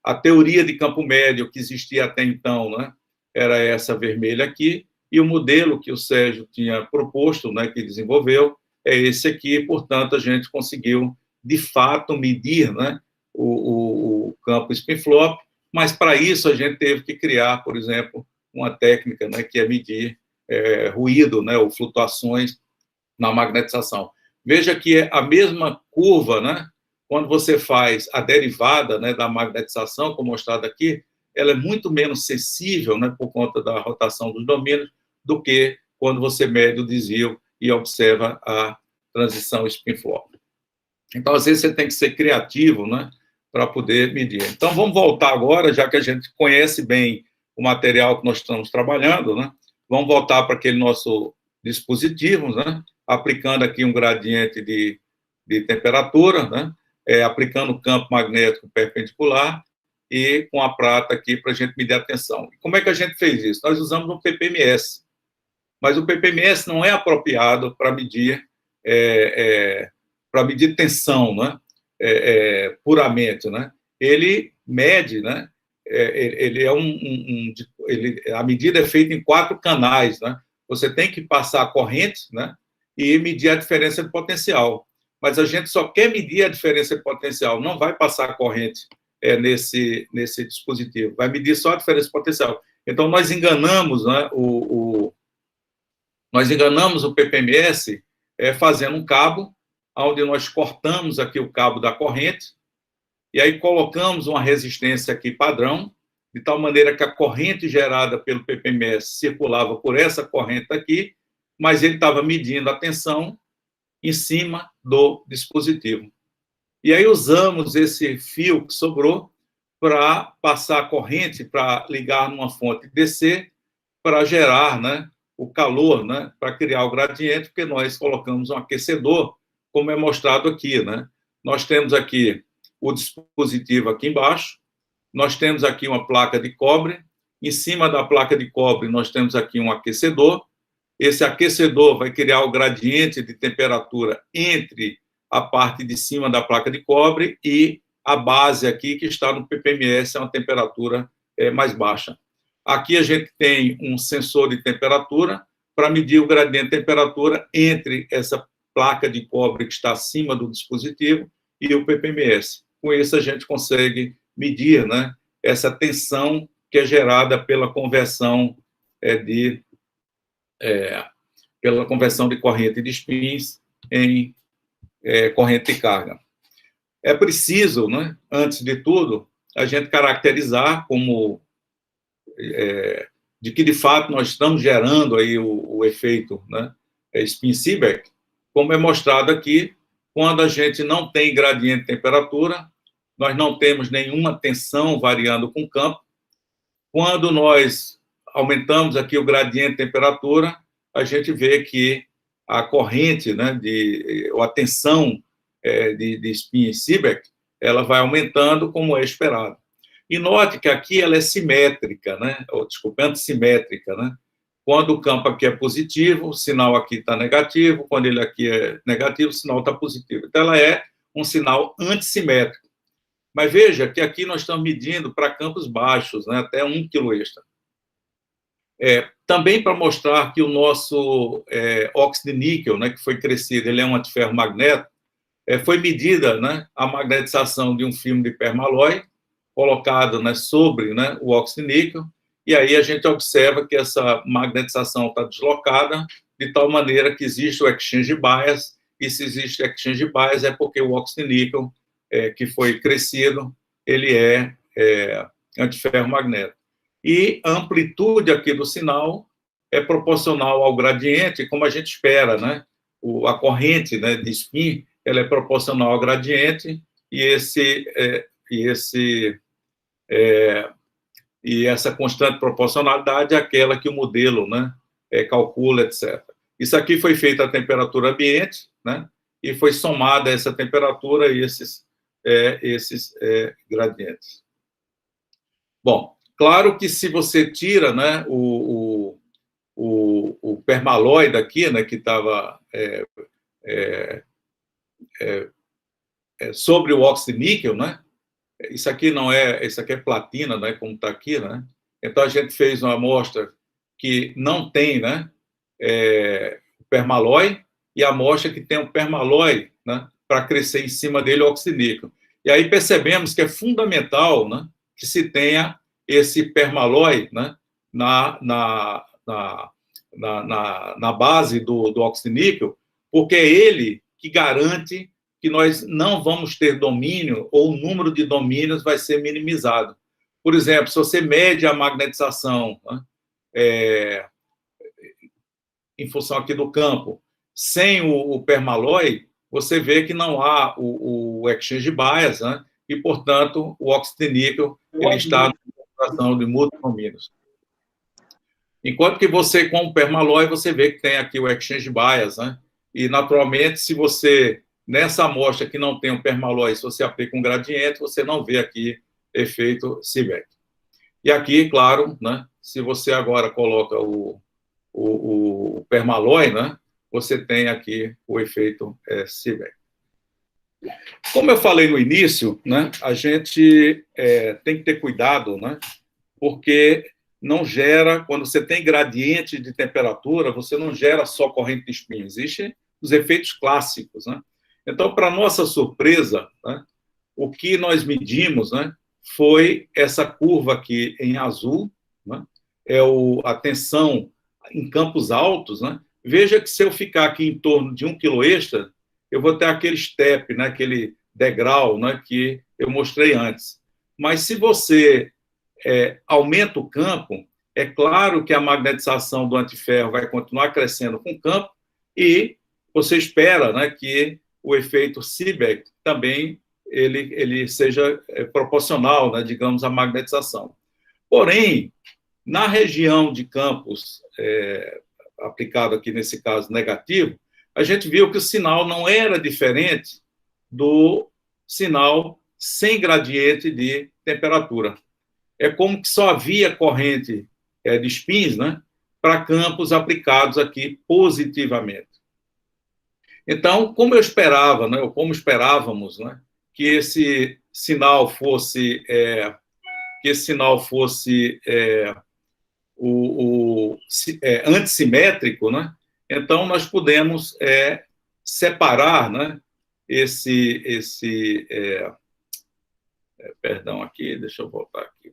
A teoria de campo médio que existia até então, né, era essa vermelha aqui, e o modelo que o Sérgio tinha proposto, né, que desenvolveu, é esse aqui. Portanto, a gente conseguiu, de fato, medir, né, o campo spin-flop, mas, para isso, a gente teve que criar, por exemplo, uma técnica, né, que é medir ruído, né, ou flutuações na magnetização. Veja que é a mesma curva, né, quando você faz a derivada, né, da magnetização, como mostrado aqui, ela é muito menos sensível, né, por conta da rotação dos domínios, do que quando você mede o desvio e observa a transição spin-flop. Então, às vezes, você tem que ser criativo, né, para poder medir. Então, vamos voltar agora, já que a gente conhece bem o material que nós estamos trabalhando, né, vamos voltar para aquele nosso dispositivo, né, aplicando aqui um gradiente de temperatura, né, aplicando o campo magnético perpendicular e com a prata aqui para a gente medir a tensão. E como é que a gente fez isso? Nós usamos um ppms, mas o ppms não é apropriado para medir tensão, né, puramente, né? Ele mede, né? A medida é feita em 4 canais, né? Você tem que passar a corrente, né, e medir a diferença de potencial. Mas a gente só quer medir a diferença de potencial, não vai passar a corrente nesse dispositivo, vai medir só a diferença de potencial. Então, nós enganamos, né, nós enganamos o ppms fazendo um cabo, onde nós cortamos aqui o cabo da corrente, e aí colocamos uma resistência aqui padrão, de tal maneira que a corrente gerada pelo ppms circulava por essa corrente aqui, mas ele estava medindo a tensão em cima do dispositivo. E aí usamos esse fio que sobrou para passar a corrente, para ligar numa fonte DC, para gerar, né, o calor, né, para criar o gradiente, porque nós colocamos um aquecedor, como é mostrado aqui, né? Nós temos aqui o dispositivo aqui embaixo, nós temos aqui uma placa de cobre, em cima da placa de cobre nós temos aqui um aquecedor. Esse aquecedor vai criar o gradiente de temperatura entre a parte de cima da placa de cobre e a base aqui, que está no ppms, é uma temperatura mais baixa. Aqui a gente tem um sensor de temperatura para medir o gradiente de temperatura entre essa placa de cobre que está acima do dispositivo e o ppms. Com isso, a gente consegue medir, né, essa tensão que é gerada pela conversão de corrente de spins em corrente de carga. É preciso, né, antes de tudo, a gente caracterizar como de que, de fato, nós estamos gerando aí o efeito, né, spin-Seebeck, como é mostrado aqui, quando a gente não tem gradiente de temperatura, nós não temos nenhuma tensão variando com o campo. Quando nós aumentamos aqui o gradiente de temperatura, a gente vê que a corrente, né, ou a tensão de spin-Seebeck, ela vai aumentando como é esperado. E note que aqui ela é simétrica, né? Ou, desculpa, antissimétrica, né? Quando o campo aqui é positivo, o sinal aqui está negativo, quando ele aqui é negativo, o sinal está positivo. Então, ela é um sinal antissimétrico. Mas veja que aqui nós estamos medindo para campos baixos, né? Até 1 kV. Também para mostrar que o nosso óxido de níquel, né, que foi crescido, ele é um antiferromagneto, foi medida, né, a magnetização de um filme de permalói, colocado, né, sobre, né, o óxido de níquel, e aí a gente observa que essa magnetização está deslocada, de tal maneira que existe o exchange bias, e se existe exchange bias é porque o óxido de níquel, que foi crescido, ele é antiferromagnético. E a amplitude aqui do sinal é proporcional ao gradiente, como a gente espera, né? A corrente, né, de spin, ela é proporcional ao gradiente, e essa constante proporcionalidade é aquela que o modelo, né, calcula, etc. Isso aqui foi feito à temperatura ambiente, né, e foi somada a essa temperatura esses gradientes. Bom, claro que se você tira, né, o permalói daqui, né, que estava sobre o óxido de níquel, né, isso aqui é platina, né, como está aqui, né, então a gente fez uma amostra que não tem, né, permalói, e a amostra que tem o permalói, né, para crescer em cima dele o óxido de níquel. E aí percebemos que é fundamental, né, que se tenha esse permalói, né, na base do óxido de níquel, porque é ele que garante que nós não vamos ter domínio, ou o número de domínios vai ser minimizado. Por exemplo, se você mede a magnetização, né, em função aqui do campo, sem o permalói, você vê que não há o exchange bias, né, e, portanto, o óxido de níquel ele está na concentração de multidomínios. Enquanto que você, com o permalói, você vê que tem aqui o exchange bias, né? E, naturalmente, se você, nessa amostra que não tem o permalói, se você aplica um gradiente, você não vê aqui efeito Seebeck. E aqui, claro, né, se você agora coloca o permalói, né, você tem aqui o efeito Seebeck. Como eu falei no início, né, a gente tem que ter cuidado, né, porque não gera, quando você tem gradiente de temperatura, você não gera só corrente de spin, existem os efeitos clássicos, né? Então, para nossa surpresa, né, o que nós medimos, né, foi essa curva aqui em azul, né, a tensão em campos altos, né? Veja que se eu ficar aqui em torno de 1 kV, eu vou ter aquele step, né, aquele degrau, né, que eu mostrei antes. Mas se você aumenta o campo, é claro que a magnetização do antiferro vai continuar crescendo com o campo e você espera, né, que o efeito Seebeck também ele seja proporcional, né, digamos, à magnetização. Porém, na região de campos aplicado aqui nesse caso negativo, a gente viu que o sinal não era diferente do sinal sem gradiente de temperatura. É como que só havia corrente de spins, né, para campos aplicados aqui positivamente. Então, como eu esperava, né, ou como esperávamos, né, que esse sinal fosse antissimétrico, né, então nós pudemos separar, né, perdão aqui, deixa eu voltar aqui.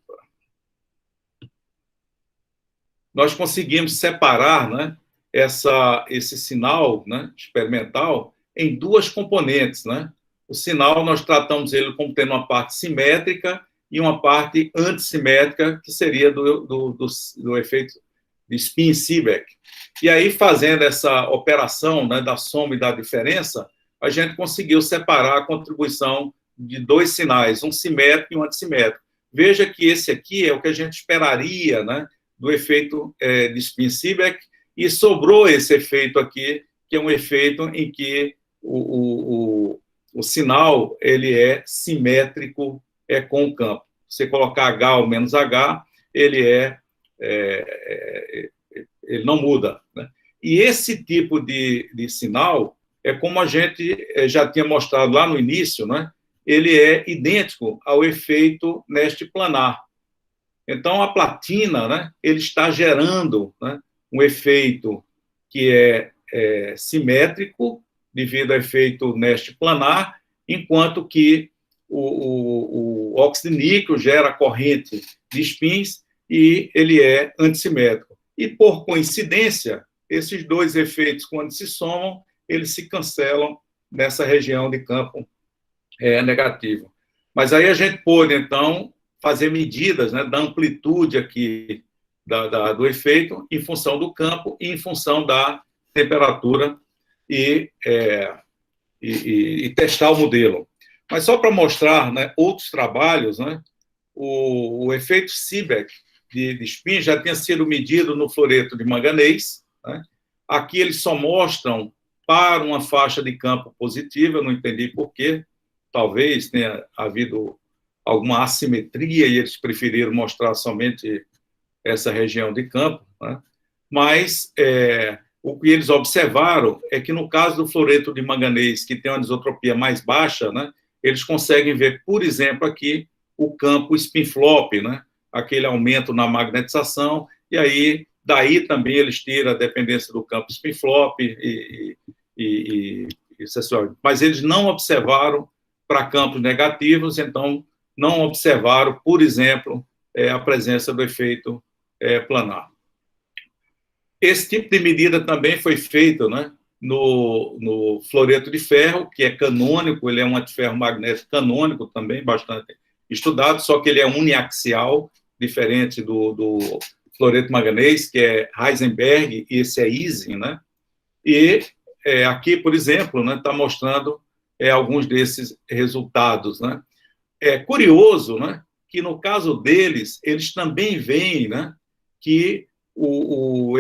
Nós conseguimos separar, né, esse sinal, né, experimental em duas componentes, né? O sinal, nós tratamos ele como tendo uma parte simétrica e uma parte antissimétrica, que seria do efeito de spin-Seebeck. E aí, fazendo essa operação, né, da soma e da diferença, a gente conseguiu separar a contribuição de dois sinais, um simétrico e um antissimétrico. Veja que esse aqui é o que a gente esperaria, né, do efeito de spin-Seebeck, e sobrou esse efeito aqui, que é um efeito em que o sinal ele é simétrico com o campo. Você colocar H ou menos H, ele ele não muda, né? E esse tipo de sinal é como a gente já tinha mostrado lá no início, né? Ele é idêntico ao efeito Nast planar. Então, a platina, né, ele está gerando, né, um efeito que é simétrico, devido ao efeito Nast planar, enquanto que o óxido de níquel gera corrente de spins e ele é antissimétrico. E, por coincidência, esses dois efeitos, quando se somam, eles se cancelam nessa região de campo negativo. Mas aí a gente pôde, então, fazer medidas, né, da amplitude aqui do efeito em função do campo e em função da temperatura e testar o modelo. Mas só para mostrar, né, outros trabalhos, né, o efeito Seebeck de spin já tinha sido medido no fluoreto de manganês, né? Aqui eles só mostram para uma faixa de campo positiva, eu não entendi por quê, talvez tenha havido alguma assimetria e eles preferiram mostrar somente essa região de campo, né? Mas o que eles observaram é que no caso do fluoreto de manganês, que tem uma anisotropia mais baixa, né, eles conseguem ver, por exemplo, aqui o campo spin-flop, né, aquele aumento na magnetização, e aí daí também eles tiram a dependência do campo spin-flop mas eles não observaram para campos negativos, então não observaram, por exemplo, a presença do efeito planar. Esse tipo de medida também foi feito, né, no fluoreto de ferro, que é canônico, ele é um antiferro magnético canônico também, bastante estudado, só que ele é uniaxial, diferente do fluoreto manganês, que é Heisenberg, e esse é Ising, né? E aqui, por exemplo, né, está mostrando alguns desses resultados, né? É curioso, né, que no caso deles, eles também veem, né, que o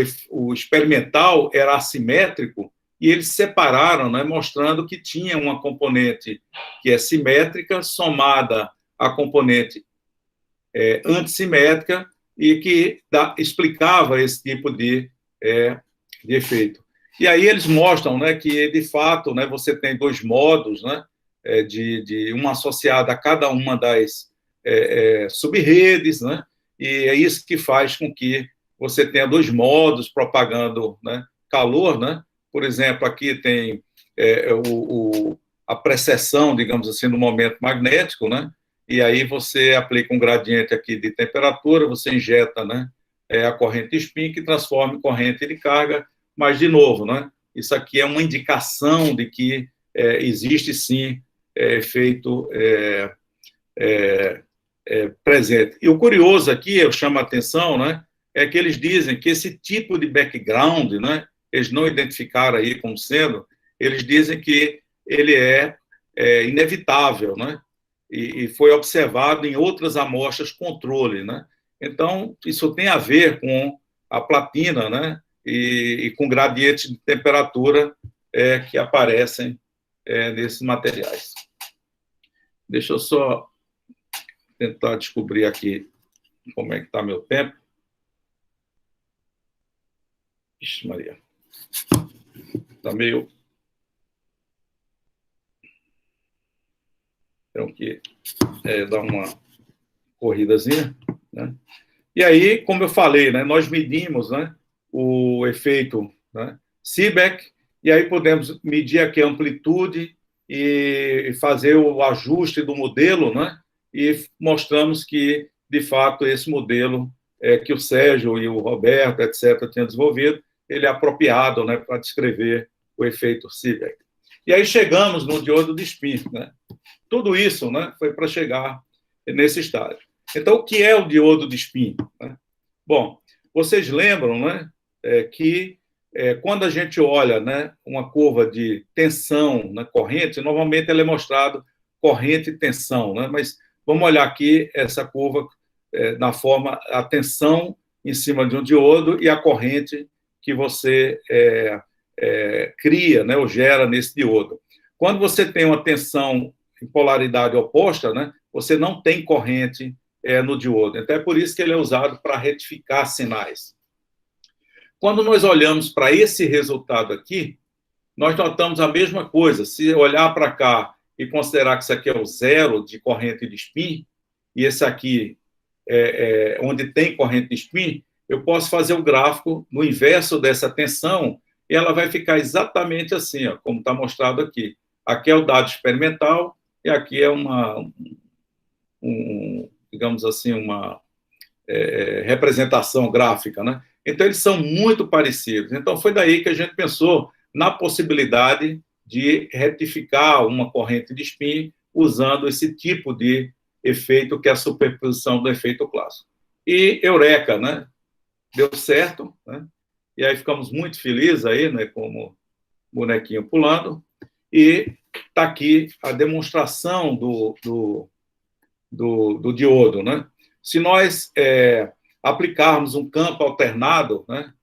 experimental era assimétrico e eles separaram, né, mostrando que tinha uma componente que é simétrica somada à componente antissimétrica e que explicava esse tipo de efeito. E aí eles mostram, né, que, de fato, né, você tem dois modos, né, de uma associada a cada uma das sub-redes, né, e é isso que faz com que você tenha dois modos propagando, né, calor, né? Por exemplo, aqui tem a precessão, digamos assim, no momento magnético, né? E aí você aplica um gradiente aqui de temperatura, você injeta, né, a corrente spin, que transforma em corrente de carga, mas, de novo, né, isso aqui é uma indicação de que existe, sim, efeito presente. E o curioso aqui, eu chamo a atenção, né, é que eles dizem que esse tipo de background, né, eles não identificaram aí como sendo, eles dizem que ele é inevitável, né, e foi observado em outras amostras controle, né. Então, isso tem a ver com a platina, né, e com gradientes de temperatura que aparecem nesses materiais. Deixa eu só tentar descobrir aqui como é que está meu tempo. Ixi, Maria. Está meio... Tenho que dar uma corridazinha, né? E aí, como eu falei, né, nós medimos, né, o efeito, né, Seebeck, e aí podemos medir aqui a amplitude e fazer o ajuste do modelo, né, e mostramos que, de fato, esse modelo que o Sérgio e o Roberto, etc., tinham desenvolvido, ele é apropriado, né, para descrever o efeito Seebeck. E aí chegamos no diodo de spin, né? Tudo isso, né, foi para chegar nesse estágio. Então, o que é o diodo de spin, né? Bom, vocês lembram, né, que quando a gente olha, né, uma curva de tensão na corrente, normalmente ela é mostrada corrente e tensão, né? Mas vamos olhar aqui essa curva na forma a tensão em cima de um diodo e a corrente que você cria, né, ou gera nesse diodo. Quando você tem uma tensão em polaridade oposta, né, você não tem corrente no diodo. Então, é por isso que ele é usado para retificar sinais. Quando nós olhamos para esse resultado aqui, nós notamos a mesma coisa. Se olhar para cá e considerar que isso aqui é o zero de corrente de spin, e esse aqui onde tem corrente de spin, eu posso fazer o gráfico no inverso dessa tensão e ela vai ficar exatamente assim, ó, como está mostrado aqui. Aqui é o dado experimental e aqui é digamos assim, uma representação gráfica, né? Então, eles são muito parecidos. Então, foi daí que a gente pensou na possibilidade de retificar uma corrente de spin usando esse tipo de efeito, que é a superposição do efeito clássico. E eureka, né? Deu certo, né? E aí ficamos muito felizes aí, né? Como bonequinho pulando. E está aqui a demonstração do diodo, né? Se nós aplicarmos um campo alternado, né?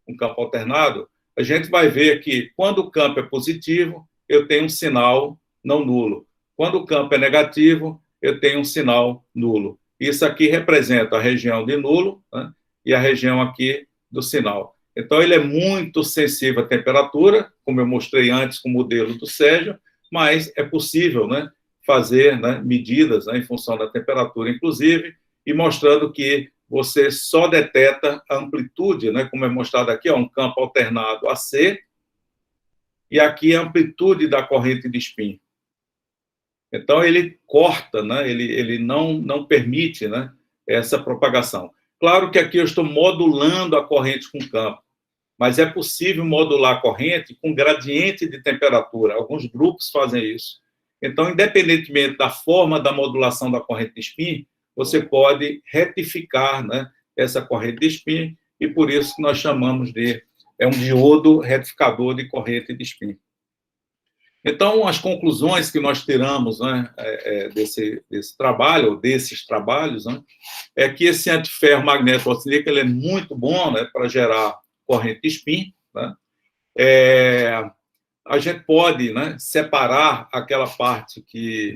Um campo alternado, a gente vai ver que quando o campo é positivo, eu tenho um sinal não nulo. Quando o campo é negativo, eu tenho um sinal nulo. Isso aqui representa a região de nulo, né? E a região aqui do sinal. Então, ele é muito sensível à temperatura, como eu mostrei antes com o modelo do Sérgio, mas é possível, né, fazer, né, medidas, né, em função da temperatura, inclusive, e mostrando que você só detecta a amplitude, né, como é mostrado aqui, ó, um campo alternado AC, e aqui a amplitude da corrente de spin. Então, ele corta, né, ele não permite, né, essa propagação. Claro que aqui eu estou modulando a corrente com campo, mas é possível modular a corrente com gradiente de temperatura. Alguns grupos fazem isso. Então, independentemente da forma da modulação da corrente de spin, você pode retificar, né, essa corrente de spin, e por isso que nós chamamos de um diodo retificador de corrente de spin. Então, as conclusões que nós tiramos, né, desse trabalho, ou desses trabalhos, né, é que esse antiferro magnético auxiliar ele é muito bom, né, para gerar corrente de spin, né? A gente pode, né, separar aquela parte que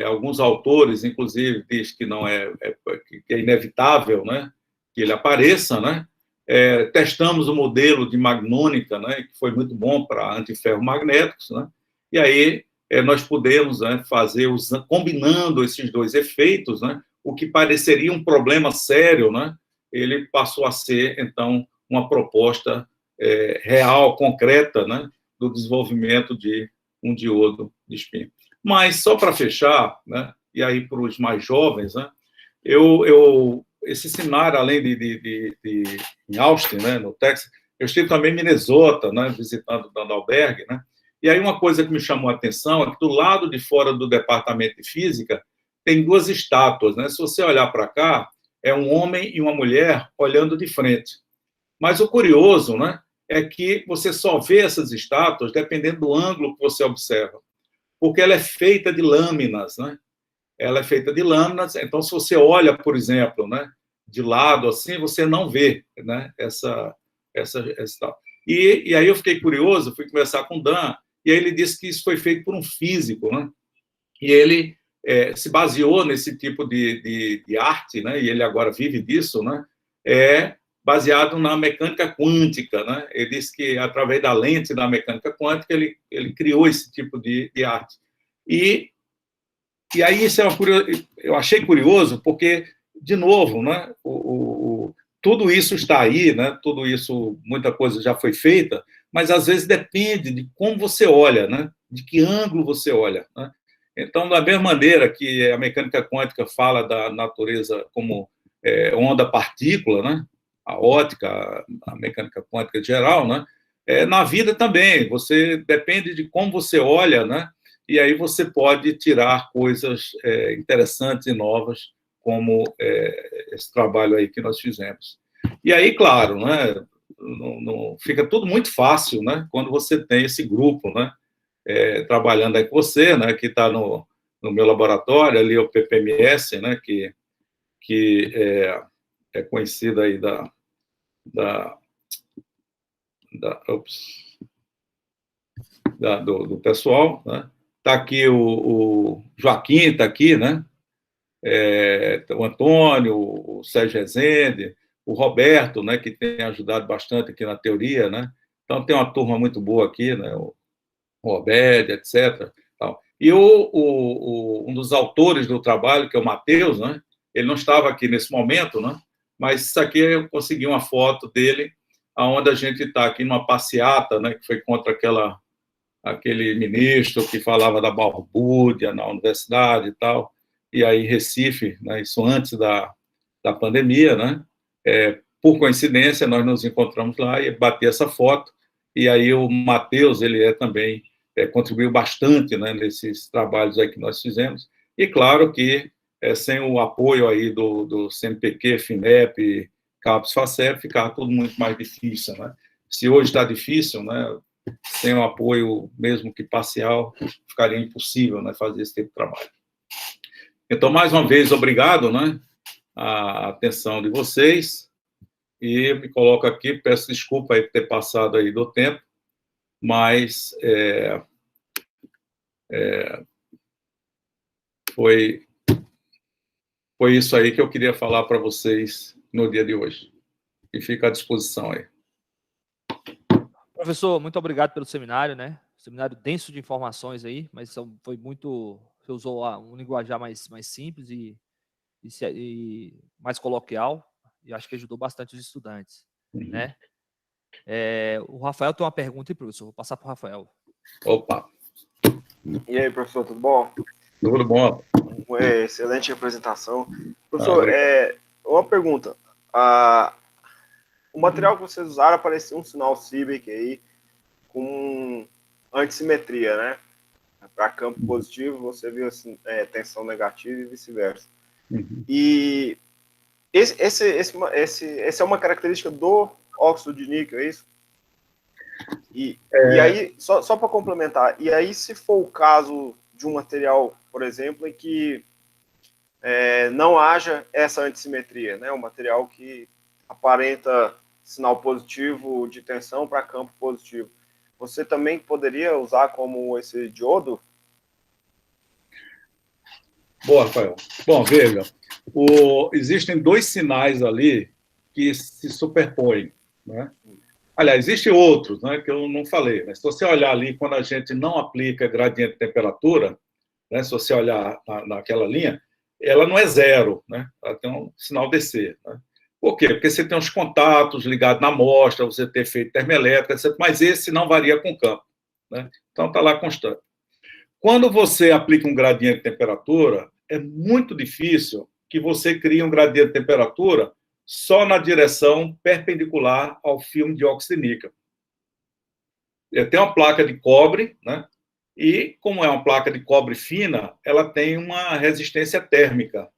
alguns autores, inclusive, diz que não que é inevitável, né, que ele apareça, né? Testamos o modelo de magnônica, né, que foi muito bom para antiferromagnéticos, né? E aí nós podemos, né, fazer, combinando esses dois efeitos, né, o que pareceria um problema sério, né, ele passou a ser, então, uma proposta real, concreta, né, do desenvolvimento de um diodo de spin. Mas, só para fechar, né, e aí para os mais jovens, né, esse seminário, além em Austin, né, no Texas, eu estive também em Minnesota, né, visitando o Albergue, né, e aí uma coisa que me chamou a atenção é que do lado de fora do departamento de física tem duas estátuas, né? Se você olhar para cá, é um homem e uma mulher olhando de frente. Mas o curioso, né, é que você só vê essas estátuas dependendo do ângulo que você observa, porque ela é feita de lâminas, né? Ela é feita de lâminas, então se você olha, por exemplo, né, de lado assim, você não vê, né, essa e aí eu fiquei curioso, fui conversar com o Dan, e aí ele disse que isso foi feito por um físico, né? E ele se baseou nesse tipo de arte, né? E ele agora vive disso, né? Baseado na mecânica quântica, né? Ele disse que através da lente da mecânica quântica ele criou esse tipo de arte. E aí isso eu achei curioso porque, de novo, né? Tudo isso está aí, né? Tudo isso, muita coisa já foi feita, mas às vezes depende de como você olha, né? De que ângulo você olha, né? Então, da mesma maneira que a mecânica quântica fala da natureza como onda-partícula, né? A ótica, a mecânica quântica geral, né? Na vida também, você depende de como você olha, né? E aí você pode tirar coisas interessantes e novas, como esse trabalho aí que nós fizemos. E aí, claro, né, fica tudo muito fácil, né, quando você tem esse grupo, né, trabalhando aí com você, né, que está no meu laboratório, ali o PPMS, né, que é conhecido aí ops. do pessoal, né? Está aqui o Joaquim, está aqui, né? O Antônio, o Sérgio Rezende, o Roberto, né, que tem ajudado bastante aqui na teoria, né? Então, tem uma turma muito boa aqui, né? O Obed, etc. Tal. E um dos autores do trabalho, que é o Matheus, né? Ele não estava aqui nesse momento, né? Mas isso aqui eu consegui uma foto dele, onde a gente está aqui numa passeata, né? Que foi contra aquele ministro que falava da balbúrdia na universidade e tal, e aí Recife, né, isso antes da pandemia, né, por coincidência, nós nos encontramos lá e bati essa foto, e aí o Matheus, ele também contribuiu bastante, né, nesses trabalhos aí que nós fizemos, e claro que sem o apoio aí do CNPq, FINEP, CAPES, FACEP, ficava tudo muito mais difícil, né? Se hoje está difícil, né, sem o apoio, mesmo que parcial, ficaria impossível, né, fazer esse tipo de trabalho. Então, mais uma vez, obrigado, né, a atenção de vocês, e me coloco aqui, peço desculpa aí por ter passado aí do tempo, mas foi isso aí que eu queria falar para vocês no dia de hoje, e fica à disposição aí. Professor, muito obrigado pelo seminário, né? Seminário denso de informações aí, mas foi muito... Você usou um linguajar mais simples e mais coloquial, e acho que ajudou bastante os estudantes, né? O Rafael tem uma pergunta aí, professor. Vou passar para o Rafael. Opa! E aí, professor, tudo bom? Tudo bom. Excelente apresentação. Professor, obrigado. Uma pergunta. O material que vocês usaram apareceu um sinal Seebeck aí com antissimetria, né? Para campo positivo, você viu assim, tensão negativa e vice-versa. E essa é uma característica do óxido de níquel, é isso? E aí, só para complementar, e aí se for o caso de um material, por exemplo, em que não haja essa antissimetria, né? Um material que aparenta sinal positivo de tensão para campo positivo, você também poderia usar como esse diodo? Boa, Rafael. Bom, veja, existem dois sinais ali que se superpõem, né? Aliás, existem outros, né, que eu não falei, mas se você olhar ali, quando a gente não aplica gradiente de temperatura, né, se você olhar naquela linha, ela não é zero, né? Ela tem um sinal DC, né? Por quê? Porque você tem os contatos ligados na amostra, você tem efeito termoelétrico, etc., mas esse não varia com o campo, né? Então, está lá constante. Quando você aplica um gradiente de temperatura, é muito difícil que você crie um gradiente de temperatura só na direção perpendicular ao filme de óxido de níquel. Tem uma placa de cobre, né? E, como é uma placa de cobre fina, ela tem uma resistência térmica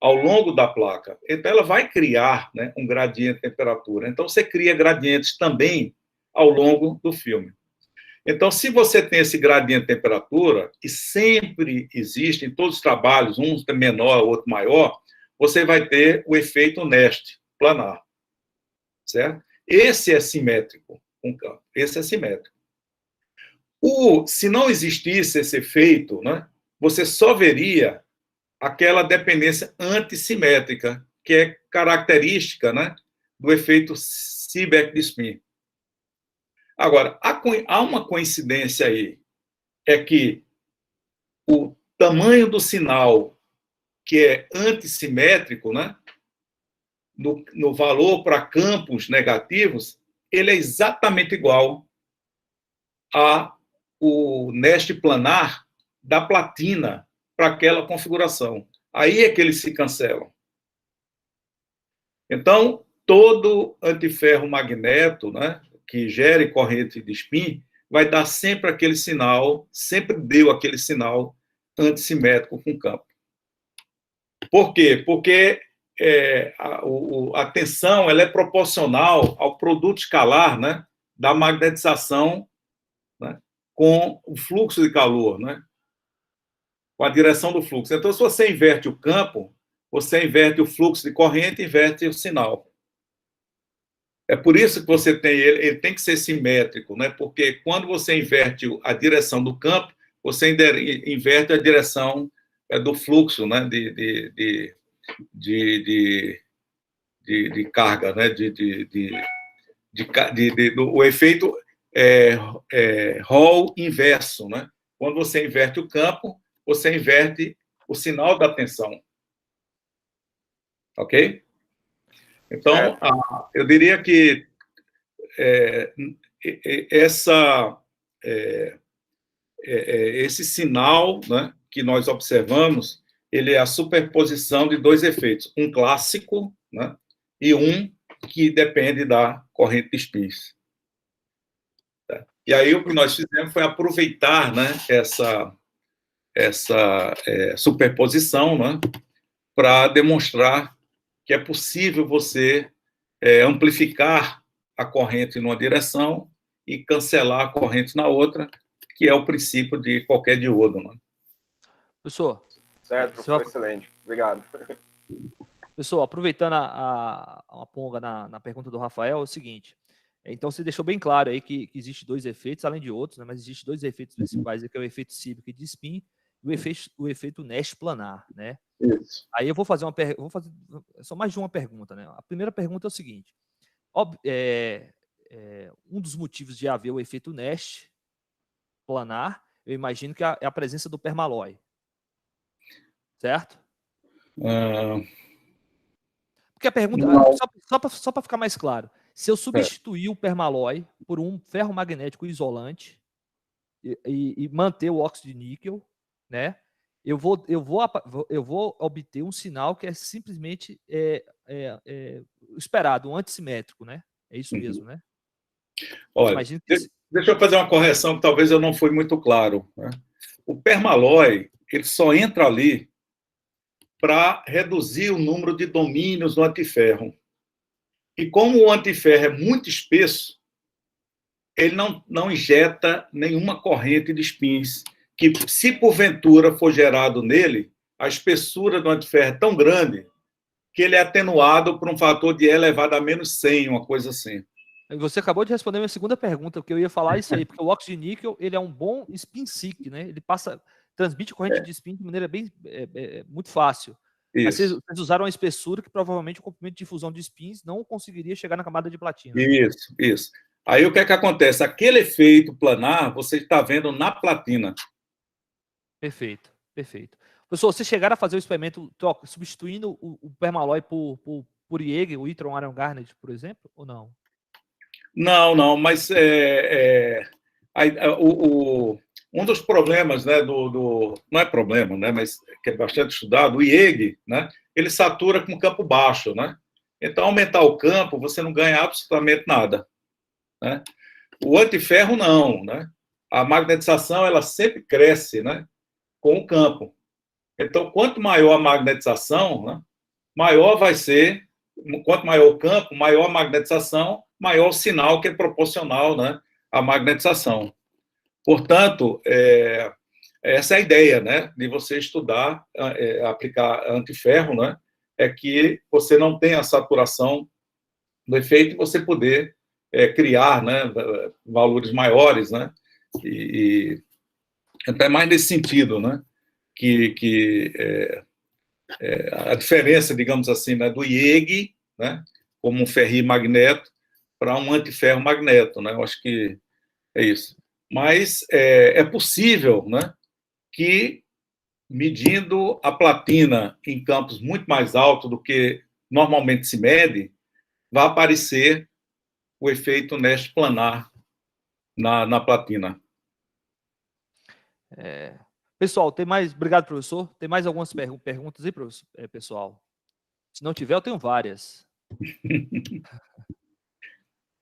ao longo da placa. Então, ela vai criar, né, um gradiente de temperatura. Então, você cria gradientes também ao longo do filme. Então, se você tem esse gradiente de temperatura, e sempre existe em todos os trabalhos, um menor, outro maior, você vai ter o efeito Nernst planar, certo? Esse é simétrico, esse é simétrico. Se não existisse esse efeito, né, você só veria aquela dependência antissimétrica, que é característica, né, do efeito Seebeck de spin. Agora, há uma coincidência aí, é que o tamanho do sinal, que é antissimétrico, né, no valor para campos negativos, ele é exatamente igual ao Nernst planar da platina para aquela configuração. Aí é que eles se cancelam. Então, todo antiferro magneto, né, que gere corrente de spin, vai dar sempre aquele sinal, sempre deu aquele sinal antissimétrico com campo. Por quê? Porque a tensão ela é proporcional ao produto escalar, né, da magnetização, né, com o fluxo de calor, né, com a direção do fluxo. Então, se você inverte o campo, você inverte o fluxo de corrente e inverte o sinal. É por isso que você tem ele tem que ser simétrico, né? Porque quando você inverte a direção do campo, você inverte a direção do fluxo, né? De carga, né? O efeito Hall inverso, né? Quando você inverte o campo, você inverte o sinal da tensão. Ok? Então, eu diria que esse sinal, né, que nós observamos, ele é a superposição de dois efeitos, um clássico, né, e um que depende da corrente de spins. E aí o que nós fizemos foi aproveitar, né, essa superposição, né, para demonstrar que é possível você amplificar a corrente numa direção e cancelar a corrente na outra, que é o princípio de qualquer diodo. Né? Professor. Certo, foi excelente. Obrigado. Pessoal, aproveitando a ponga na pergunta do Rafael, é o seguinte. Então, você deixou bem claro aí que existe dois efeitos, além de outros, né, mas existem dois efeitos principais, que é o efeito cívico de spin e o efeito Nash planar, né? Isso. Aí eu vou fazer só mais de uma pergunta, né? A primeira pergunta é o seguinte. Um dos motivos de haver o efeito Nash planar, eu imagino que é a presença do permalloy. Certo? Porque a pergunta, só para ficar mais claro, se eu substituir o permalloy por um ferro magnético isolante e manter o óxido de níquel, né, eu vou obter um sinal que é simplesmente esperado, um antissimétrico, né? É isso mesmo, né? Olha, deixa eu fazer uma correção que talvez eu não fui muito claro. Né? O permalloy, ele só entra ali para reduzir o número de domínios do antiferro. E como o antiferro é muito espesso, ele não injeta nenhuma corrente de spins, que se porventura for gerado nele, a espessura do antiferro é tão grande que ele é atenuado por um fator de E elevado a menos 100, uma coisa assim. Você acabou de responder a minha segunda pergunta, porque eu ia falar isso aí, porque o óxido de níquel, ele é um bom spin seek, né? Ele transmite corrente de spin de maneira muito fácil. Mas vocês usaram uma espessura que provavelmente o comprimento de difusão de spins não conseguiria chegar na camada de platina. Isso. Aí o que é que acontece? Aquele efeito planar, você está vendo na platina. Perfeito. Professor, vocês chegaram a fazer o experimento substituindo o permalloy por IEG, o Itron Iron Garnet, por exemplo, ou não? Não, mas um dos problemas, né, não é problema, né, mas que é bastante estudado, o IEG, né, ele satura com campo baixo, né? Então, aumentar o campo, você não ganha absolutamente nada, né? O antiferro, não, né? A magnetização, ela sempre cresce, né, com o campo. Então, quanto maior a magnetização, né, maior vai ser, quanto maior o campo, maior a magnetização, maior o sinal que é proporcional, né, à magnetização. Portanto, essa é a ideia, né, de você estudar, aplicar antiferro, né, é que você não tenha a saturação do efeito e você poder criar, né, valores maiores, né, e até mais nesse sentido, né, que a diferença, digamos assim, né, do IEG, né, como um ferrimagneto, para um antiferro magneto, né? Eu acho que é isso. Mas é possível, né, que, medindo a platina em campos muito mais altos do que normalmente se mede, vai aparecer o efeito Nash planar na platina. Pessoal, tem mais... Obrigado, professor. Tem mais algumas perguntas aí, pessoal? Se não tiver, eu tenho várias.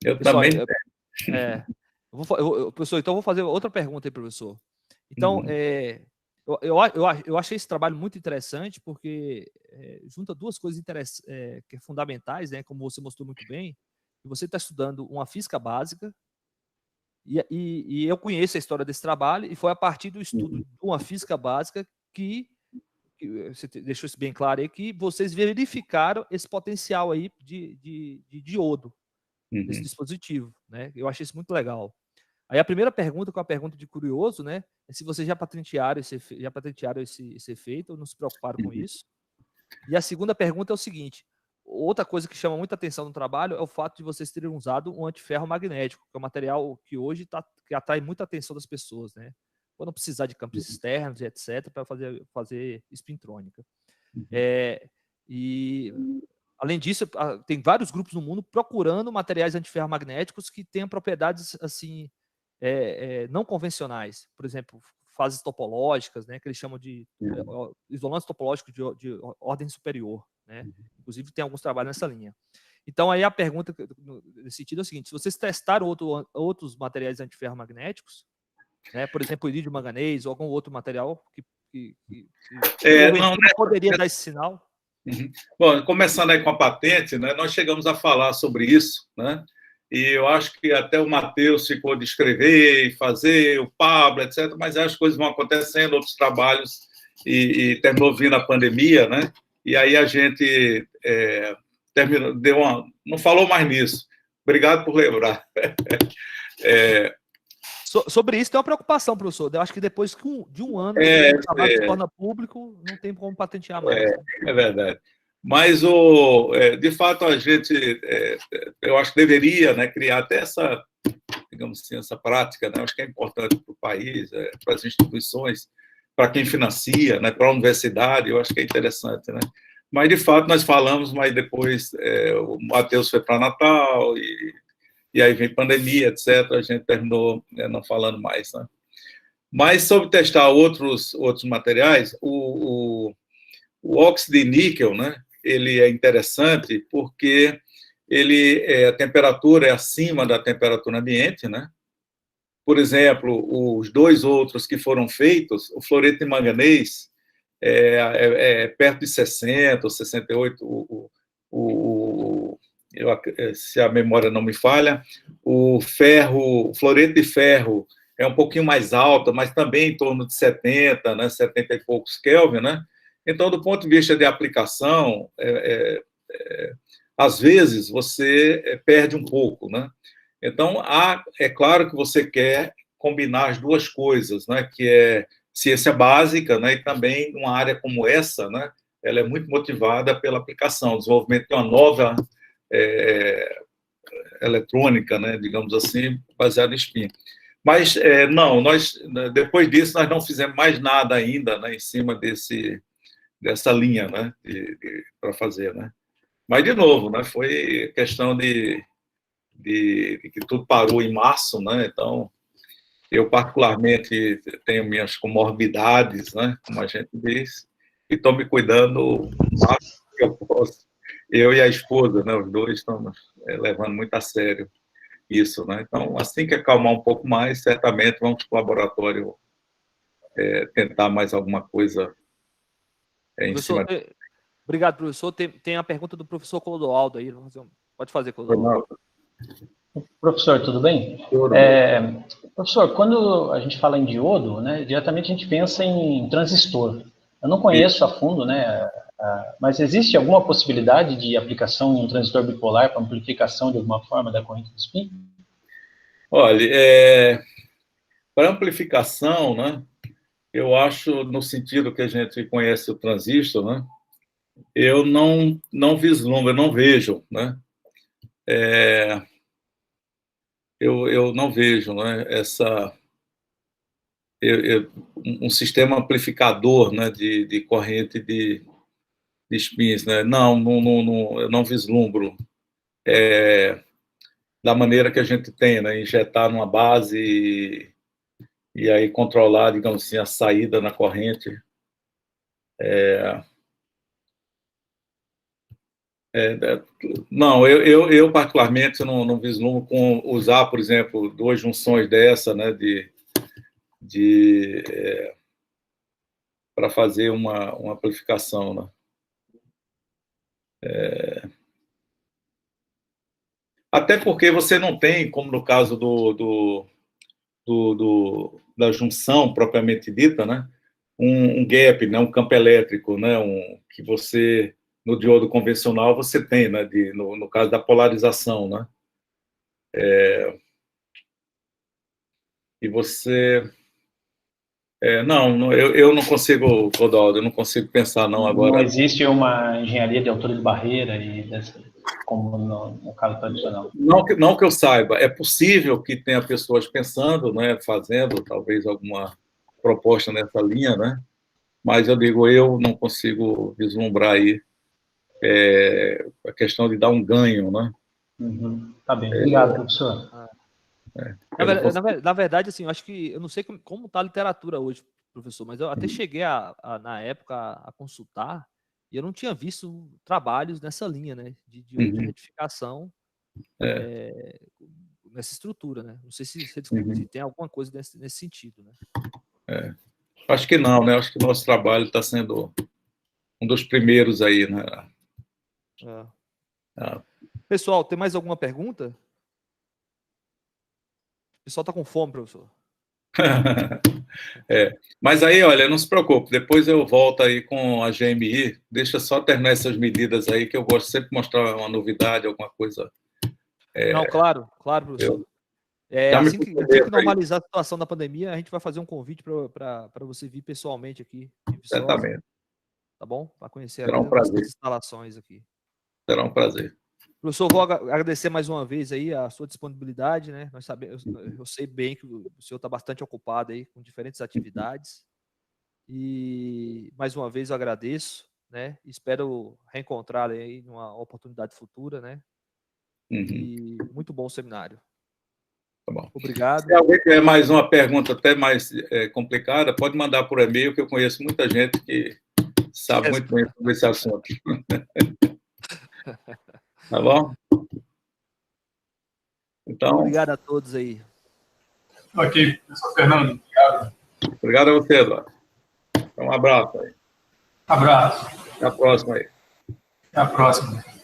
Eu pessoal, também... professor, então eu vou fazer outra pergunta aí, professor. Então, eu achei esse trabalho muito interessante, porque junta duas coisas que é fundamentais, né, como você mostrou muito bem. Você está estudando uma física básica, e eu conheço a história desse trabalho, e foi a partir do estudo de uma física básica que você deixou isso bem claro aí, que vocês verificaram esse potencial aí de diodo. desse dispositivo, né? Eu achei isso muito legal. Aí a primeira pergunta, que é uma pergunta de curioso, né? É se vocês já patentearam esse efeito ou não se preocuparam com isso. E a segunda pergunta é o seguinte: outra coisa que chama muita atenção no trabalho é o fato de vocês terem usado um antiferro magnético, que é um material que hoje que atrai muita atenção das pessoas, né? Quando precisar de campos externos e etc., para fazer spintrônica. E, além disso, tem vários grupos no mundo procurando materiais antiferromagnéticos que tenham propriedades assim não convencionais. Por exemplo, fases topológicas, né, que eles chamam de isolantes topológicos de ordem superior, né? Inclusive, tem alguns trabalhos nessa linha. Então, aí a pergunta nesse sentido é o seguinte: se vocês testaram outros materiais antiferromagnéticos, né, por exemplo, irídio manganês ou algum outro material que não, poderia dar esse sinal? Bom, começando aí com a patente, né, nós chegamos a falar sobre isso, né? E eu acho que até o Matheus ficou de escrever e fazer, o Pablo, etc., mas as coisas vão acontecendo, outros trabalhos, e terminou vindo a pandemia, né? E aí a gente terminou, não falou mais nisso. Obrigado por lembrar. Sobre isso tem uma preocupação, professor. Eu acho que depois de um ano que o trabalho se torna público, não tem como patentear mais. É verdade. Mas, de fato, a gente, eu acho que deveria, né, criar até essa, digamos assim, essa prática, né? Acho que é importante para o país, para as instituições, para quem financia, né, para a universidade, eu acho que é interessante, né? Mas, de fato, nós falamos, mas depois o Matheus foi para Natal, e aí vem pandemia, etc., a gente terminou não falando mais, né? Mas, sobre testar outros materiais, o óxido de níquel, né, ele é interessante porque a temperatura é acima da temperatura ambiente, né? Por exemplo, os dois outros que foram feitos, o fluoreto de manganês é perto de 60 ou 68, se a memória não me falha, o fluoreto de ferro é um pouquinho mais alto, mas também em torno de 70, né, 70 e poucos Kelvin, né? Então, do ponto de vista de aplicação, às vezes você perde um pouco, né? Então, é claro que você quer combinar as duas coisas, né? Que é ciência básica, né? E também uma área como essa, né? Ela é muito motivada pela aplicação, o desenvolvimento de uma nova eletrônica, né? Digamos assim, baseada em spin. Mas, não, depois disso, nós não fizemos mais nada ainda, né? Em cima dessa linha, né, para fazer, né? Mas, de novo, né, foi questão de que tudo parou em março, né? Então, eu particularmente tenho minhas comorbidades, né, como a gente diz, e estou me cuidando o máximo que eu posso. Eu e a esposa, né, os dois estamos levando muito a sério isso, né? Então, assim que acalmar um pouco mais, certamente vamos para o laboratório tentar mais alguma coisa Professor, obrigado, professor. Tem a pergunta do professor Clodoaldo aí. Pode fazer, Clodoaldo. Professor, tudo bem? Professor, quando a gente fala em diodo, né, diretamente a gente pensa em transistor. Eu não conheço a fundo, né, mas existe alguma possibilidade de aplicação em um transistor bipolar para amplificação de alguma forma da corrente do spin? Olha, para amplificação, né, eu acho, no sentido que a gente conhece o transistor, né, eu não vislumbro, eu não vejo, né, eu não vejo, né, um sistema amplificador, né, de corrente de spins, né, não, eu não vislumbro da maneira que a gente tem, né, injetar numa base e aí controlar, digamos assim, a saída na corrente. Não, eu particularmente não vislumbro com usar, por exemplo, duas junções dessa, né, para fazer uma amplificação, né? Até porque você não tem, como no caso da junção propriamente dita, né, um gap, né, um campo elétrico, né, que você, no diodo convencional, você tem, né, no caso da polarização, né? E você... não, eu não consigo, Clodoaldo, eu não consigo pensar, não, agora. Não existe uma engenharia de altura de barreira, como no caso tradicional? Não que eu saiba. É possível que tenha pessoas pensando, né, fazendo talvez alguma proposta nessa linha, né? Mas eu digo, eu não consigo vislumbrar aí a questão de dar um ganho, né? Tá bem, obrigado, professor. Na verdade, assim, eu acho que, eu não sei como está a literatura hoje, professor, mas eu até cheguei na época a consultar e eu não tinha visto trabalhos nessa linha, né, de retificação nessa estrutura, né? Não sei se tem alguma coisa nesse sentido, né? Acho que não, né? Acho que o nosso trabalho está sendo um dos primeiros aí, né? Pessoal, tem mais alguma pergunta? O pessoal está com fome, professor. Mas aí, olha, não se preocupe, depois eu volto aí com a GMI, deixa só terminar essas medidas aí, que eu gosto sempre de mostrar uma novidade, alguma coisa. Não, claro, professor. Assim que normalizar a situação da pandemia, a gente vai fazer um convite para você vir pessoalmente aqui. Certamente. Tá bom? Para conhecer as instalações aqui. Será um prazer. Professor, vou agradecer mais uma vez aí a sua disponibilidade, né? Eu sei bem que o senhor está bastante ocupado aí com diferentes atividades. E mais uma vez eu agradeço, né? Espero reencontrá-lo aí numa oportunidade futura, né? E muito bom o seminário. Tá bom. Obrigado. Se alguém tiver mais uma pergunta até mais complicada, pode mandar por e-mail, que eu conheço muita gente que sabe muito bem sobre esse assunto. Tá bom? Então... Obrigado a todos aí. Ok, professor Fernando. Obrigado. Obrigado a você, Eduardo. Um abraço aí. Abraço. Até a próxima aí. Até a próxima.